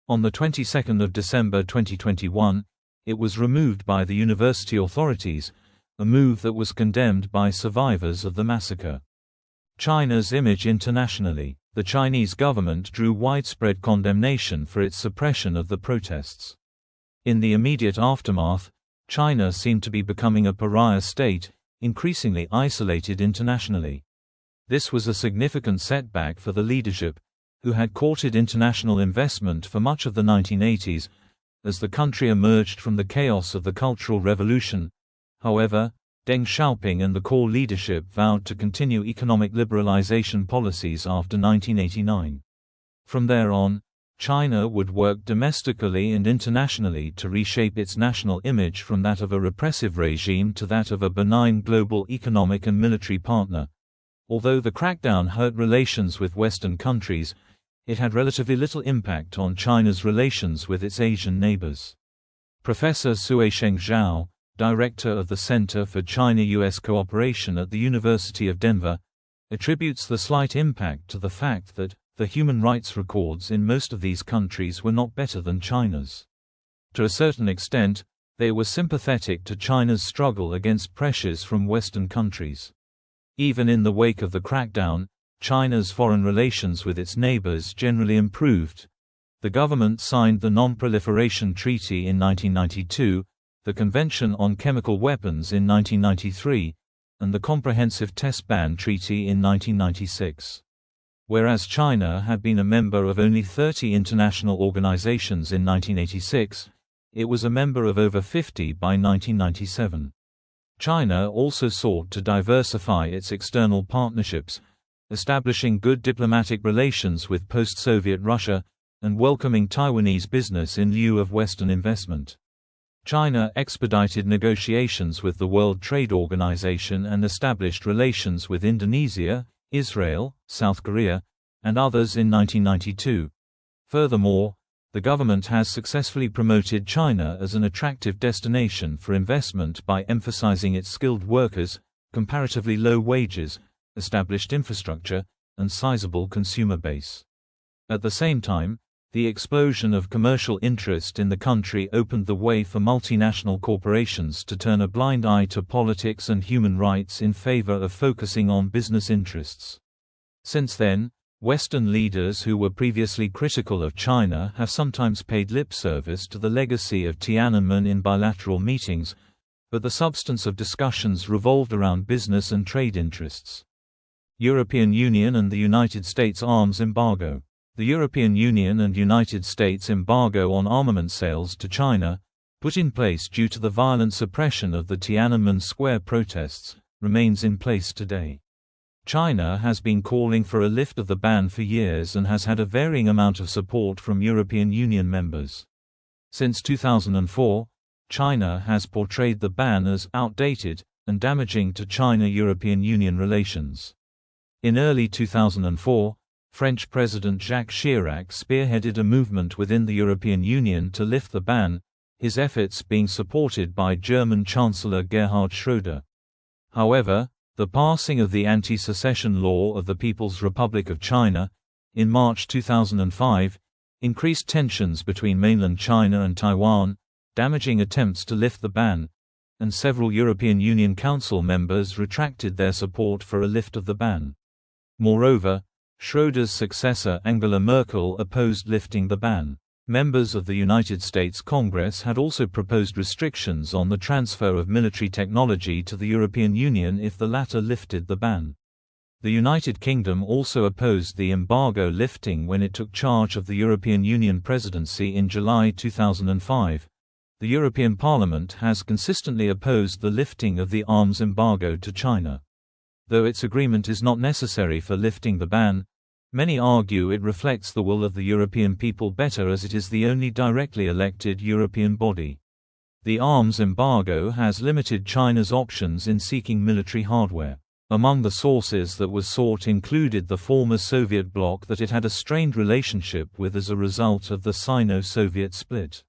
On the 22nd of December 2021, it was removed by the university authorities, a move that was condemned by survivors of the massacre. China's image internationally. The Chinese government drew widespread condemnation for its suppression of the protests. In the immediate aftermath, China seemed to be becoming a pariah state, increasingly isolated internationally. This was a significant setback for the leadership, who had courted international investment for much of the 1980s, as the country emerged from the chaos of the Cultural Revolution. However, Deng Xiaoping and the core leadership vowed to continue economic liberalization policies after 1989. From there on, China would work domestically and internationally to reshape its national image from that of a repressive regime to that of a benign global economic and military partner. Although the crackdown hurt relations with Western countries, it had relatively little impact on China's relations with its Asian neighbors. Professor Suisheng Zhao, director of the Center for China-US Cooperation at the University of Denver, attributes the slight impact to the fact that the human rights records in most of these countries were not better than China's. To a certain extent, they were sympathetic to China's struggle against pressures from Western countries. Even in the wake of the crackdown, China's foreign relations with its neighbors generally improved. The government signed the Non-Proliferation Treaty in 1992, the Convention on Chemical Weapons in 1993, and the Comprehensive Test Ban Treaty in 1996. Whereas China had been a member of only 30 international organizations in 1986, it was a member of over 50 by 1997. China also sought to diversify its external partnerships, establishing good diplomatic relations with post-Soviet Russia, and welcoming Taiwanese business in lieu of Western investment. China expedited negotiations with the World Trade Organization and established relations with Indonesia, Israel, South Korea, and others in 1992. Furthermore, the government has successfully promoted China as an attractive destination for investment by emphasizing its skilled workers, comparatively low wages, established infrastructure, and sizable consumer base. At the same time, the explosion of commercial interest in the country opened the way for multinational corporations to turn a blind eye to politics and human rights in favor of focusing on business interests. Since then, Western leaders who were previously critical of China have sometimes paid lip service to the legacy of Tiananmen in bilateral meetings, but the substance of discussions revolved around business and trade interests. European Union and the United States arms embargo. The European Union and United States embargo on armament sales to China, put in place due to the violent suppression of the Tiananmen Square protests, remains in place today. China has been calling for a lift of the ban for years and has had a varying amount of support from European Union members. Since 2004, China has portrayed the ban as outdated and damaging to China-European Union relations. In early 2004, French President Jacques Chirac spearheaded a movement within the European Union to lift the ban, his efforts being supported by German Chancellor Gerhard Schröder. However, the passing of the Anti-Secession Law of the People's Republic of China, in March 2005, increased tensions between mainland China and Taiwan, damaging attempts to lift the ban, and several European Union Council members retracted their support for a lift of the ban. Moreover, Schröder's successor Angela Merkel opposed lifting the ban. Members of the United States Congress had also proposed restrictions on the transfer of military technology to the European Union if the latter lifted the ban. The United Kingdom also opposed the embargo lifting when it took charge of the European Union presidency in July 2005. The European Parliament has consistently opposed the lifting of the arms embargo to China. Though its agreement is not necessary for lifting the ban, many argue it reflects the will of the European people better as it is the only directly elected European body. The arms embargo has limited China's options in seeking military hardware. Among the sources that were sought included the former Soviet bloc that it had a strained relationship with as a result of the Sino-Soviet split.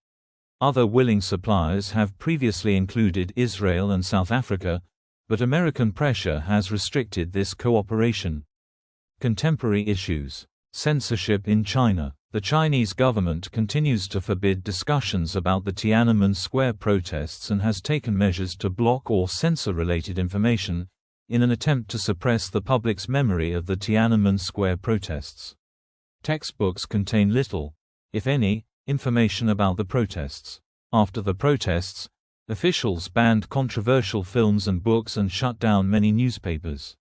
Other willing suppliers have previously included Israel and South Africa, but American pressure has restricted this cooperation. Contemporary issues. Censorship in China. The Chinese government continues to forbid discussions about the Tiananmen Square protests and has taken measures to block or censor related information, in an attempt to suppress the public's memory of the Tiananmen Square protests. Textbooks contain little, if any, information about the protests. After the protests, officials banned controversial films and books and shut down many newspapers.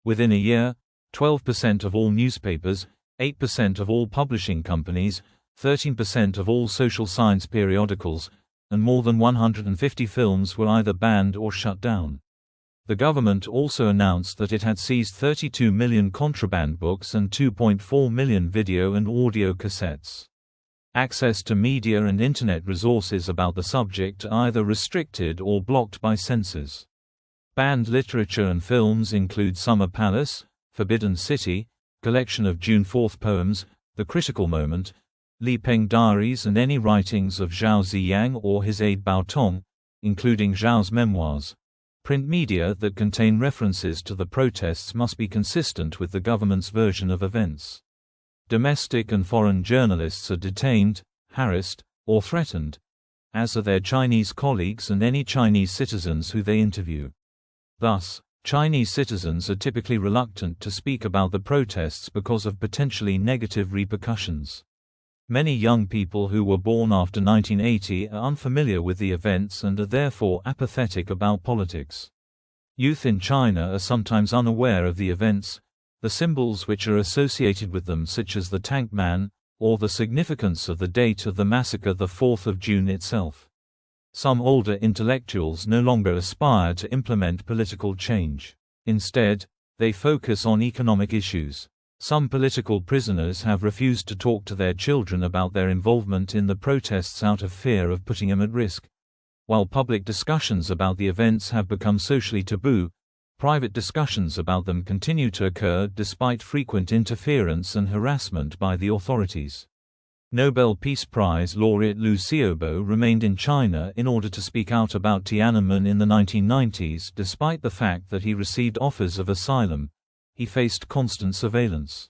Within a year, 12% of all newspapers, 8% of all publishing companies, 13% of all social science periodicals, and more than 150 films were either banned or shut down. The government also announced that it had seized 32 million contraband books and 2.4 million video and audio cassettes. Access to media and Internet resources about the subject are either restricted or blocked by censors. Banned literature and films include Summer Palace, Forbidden City, collection of June 4 poems, The Critical Moment, Li Peng Diaries, and any writings of Zhao Ziyang or his aide Bao Tong, including Zhao's memoirs. Print media that contain references to the protests must be consistent with the government's version of events. Domestic and foreign journalists are detained, harassed, or threatened, as are their Chinese colleagues and any Chinese citizens who they interview. Thus, Chinese citizens are typically reluctant to speak about the protests because of potentially negative repercussions. Many young people who were born after 1980 are unfamiliar with the events and are therefore apathetic about politics. Youth in China are sometimes unaware of the events, the symbols which are associated with them, such as the Tank Man, or the significance of the date of the massacre, the 4th of June itself. Some older intellectuals no longer aspire to implement political change. Instead, they focus on economic issues. Some political prisoners have refused to talk to their children about their involvement in the protests out of fear of putting them at risk. While public discussions about the events have become socially taboo, private discussions about them continue to occur despite frequent interference and harassment by the authorities. Nobel Peace Prize laureate Liu Xiaobo remained in China in order to speak out about Tiananmen in the 1990s. Despite the fact that he received offers of asylum, he faced constant surveillance.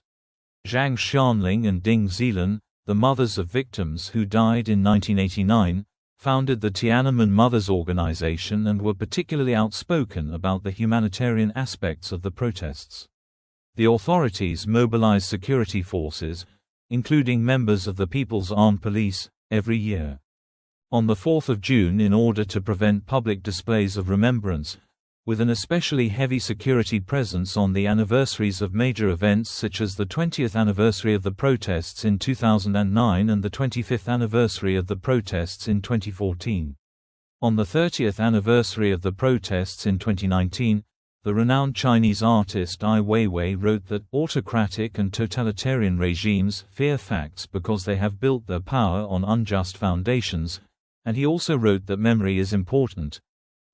Zhang Xianling and Ding Zilan, the mothers of victims who died in 1989, founded the Tiananmen Mothers Organization and were particularly outspoken about the humanitarian aspects of the protests. The authorities mobilized security forces, including members of the People's Armed Police, every year. On the 4th of June, in order to prevent public displays of remembrance, with an especially heavy security presence on the anniversaries of major events such as the 20th anniversary of the protests in 2009 and the 25th anniversary of the protests in 2014. On the 30th anniversary of the protests in 2019, the renowned Chinese artist Ai Weiwei wrote that autocratic and totalitarian regimes fear facts because they have built their power on unjust foundations, and he also wrote that memory is important.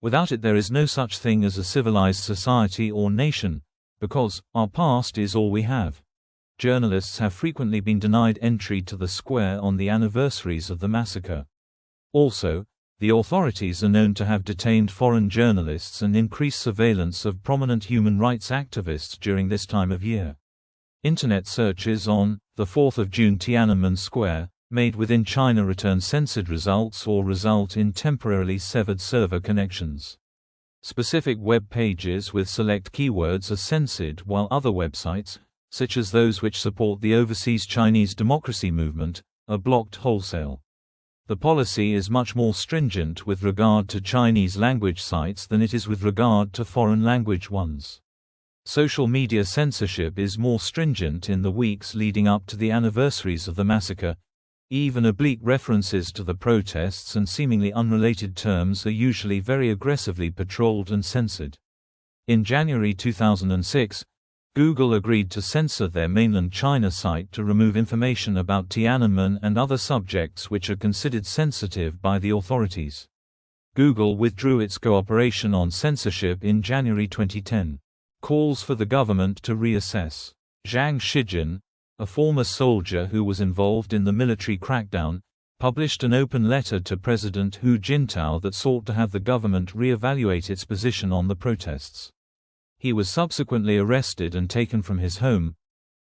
Without it there is no such thing as a civilized society or nation, because our past is all we have. Journalists have frequently been denied entry to the square on the anniversaries of the massacre. Also, the authorities are known to have detained foreign journalists and increased surveillance of prominent human rights activists during this time of year. Internet searches on the 4th of June Tiananmen Square made within China return censored results or result in temporarily severed server connections. Specific web pages with select keywords are censored, while other websites, such as those which support the overseas Chinese democracy movement, are blocked wholesale. The policy is much more stringent with regard to Chinese language sites than it is with regard to foreign language ones. Social media censorship is more stringent in the weeks leading up to the anniversaries of the massacre. Even oblique references to the protests and seemingly unrelated terms are usually very aggressively patrolled and censored. In January 2006, Google agreed to censor their mainland China site to remove information about Tiananmen and other subjects which are considered sensitive by the authorities. Google withdrew its cooperation on censorship in January 2010. Calls for the government to reassess. Zhang Shijin, a former soldier who was involved in the military crackdown, published an open letter to President Hu Jintao that sought to have the government re-evaluate its position on the protests. He was subsequently arrested and taken from his home.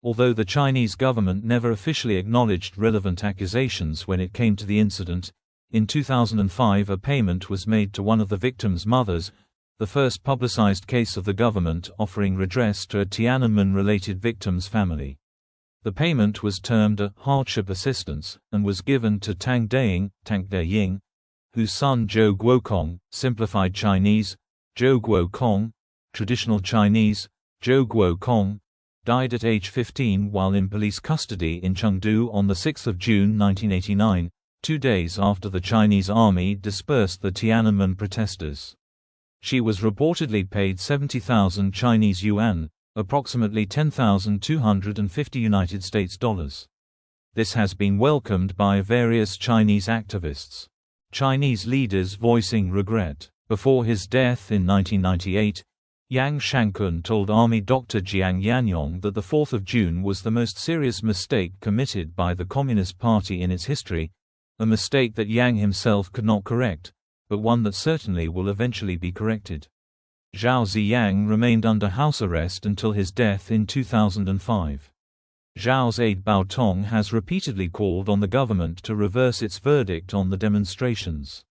Although the Chinese government never officially acknowledged relevant accusations when it came to the incident, in 2005 a payment was made to one of the victims' mothers, the first publicized case of the government offering redress to a Tiananmen-related victim's family. The payment was termed a hardship assistance, and was given to Tang Deying, whose son Zhou Guokong, simplified Chinese, Zhou Guokong, traditional Chinese, Zhou Guokong, died at age 15 while in police custody in Chengdu on 6 June 1989, 2 days after the Chinese army dispersed the Tiananmen protesters. She was reportedly paid 70,000 Chinese yuan, approximately $10,250 United States dollars. This has been welcomed by various Chinese activists. Chinese leaders voicing regret. Before his death in 1998, Yang Shankun told Army Dr. Jiang Yanyong that the 4th of June was the most serious mistake committed by the Communist Party in its history, a mistake that Yang himself could not correct, but one that certainly will eventually be corrected. Zhao Ziyang remained under house arrest until his death in 2005. Zhao's aide Bao Tong has repeatedly called on the government to reverse its verdict on the demonstrations.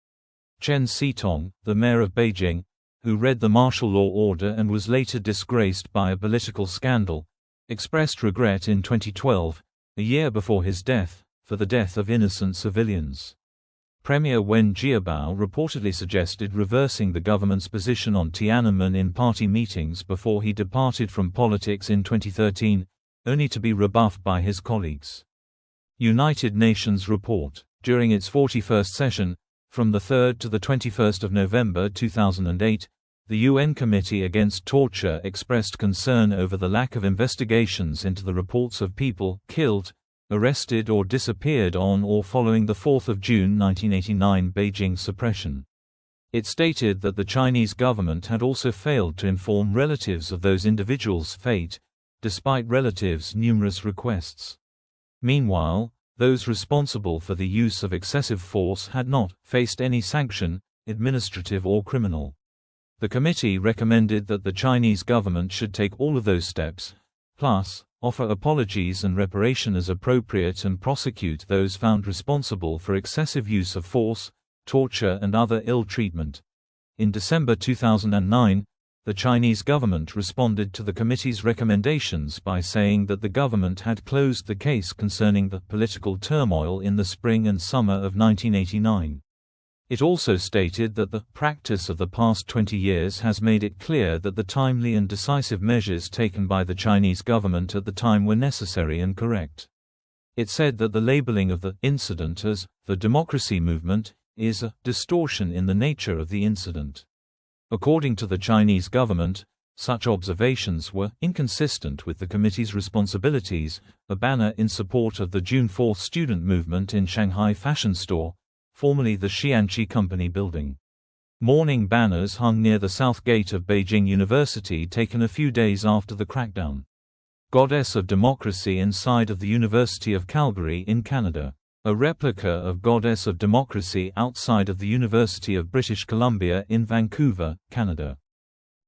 Chen Xitong, the mayor of Beijing, who read the martial law order and was later disgraced by a political scandal, expressed regret in 2012, a year before his death, for the death of innocent civilians. Premier Wen Jiabao reportedly suggested reversing the government's position on Tiananmen in party meetings before he departed from politics in 2013, only to be rebuffed by his colleagues. United Nations report. During its 41st session, from the 3rd to the 21st of November 2008, the UN Committee Against Torture expressed concern over the lack of investigations into the reports of people killed, arrested or disappeared on or following the 4th of June 1989 Beijing suppression. It stated that the Chinese government had also failed to inform relatives of those individuals' fate, despite relatives' numerous requests. Meanwhile, those responsible for the use of excessive force had not faced any sanction, administrative or criminal. The committee recommended that the Chinese government should take all of those steps, plus, offer apologies and reparation as appropriate and prosecute those found responsible for excessive use of force, torture and other ill treatment. In December 2009, the Chinese government responded to the committee's recommendations by saying that the government had closed the case concerning the political turmoil in the spring and summer of 1989. It also stated that the practice of the past 20 years has made it clear that the timely and decisive measures taken by the Chinese government at the time were necessary and correct. It said that the labeling of the incident as the democracy movement is a distortion in the nature of the incident. According to the Chinese government, such observations were inconsistent with the committee's responsibilities. A banner in support of the June 4 student movement in Shanghai Fashion Store, formerly the Xianqi Company building. Mourning banners hung near the south gate of Beijing University taken a few days after the crackdown. Goddess of Democracy inside of the University of Calgary in Canada. A replica of Goddess of Democracy outside of the University of British Columbia in Vancouver, Canada.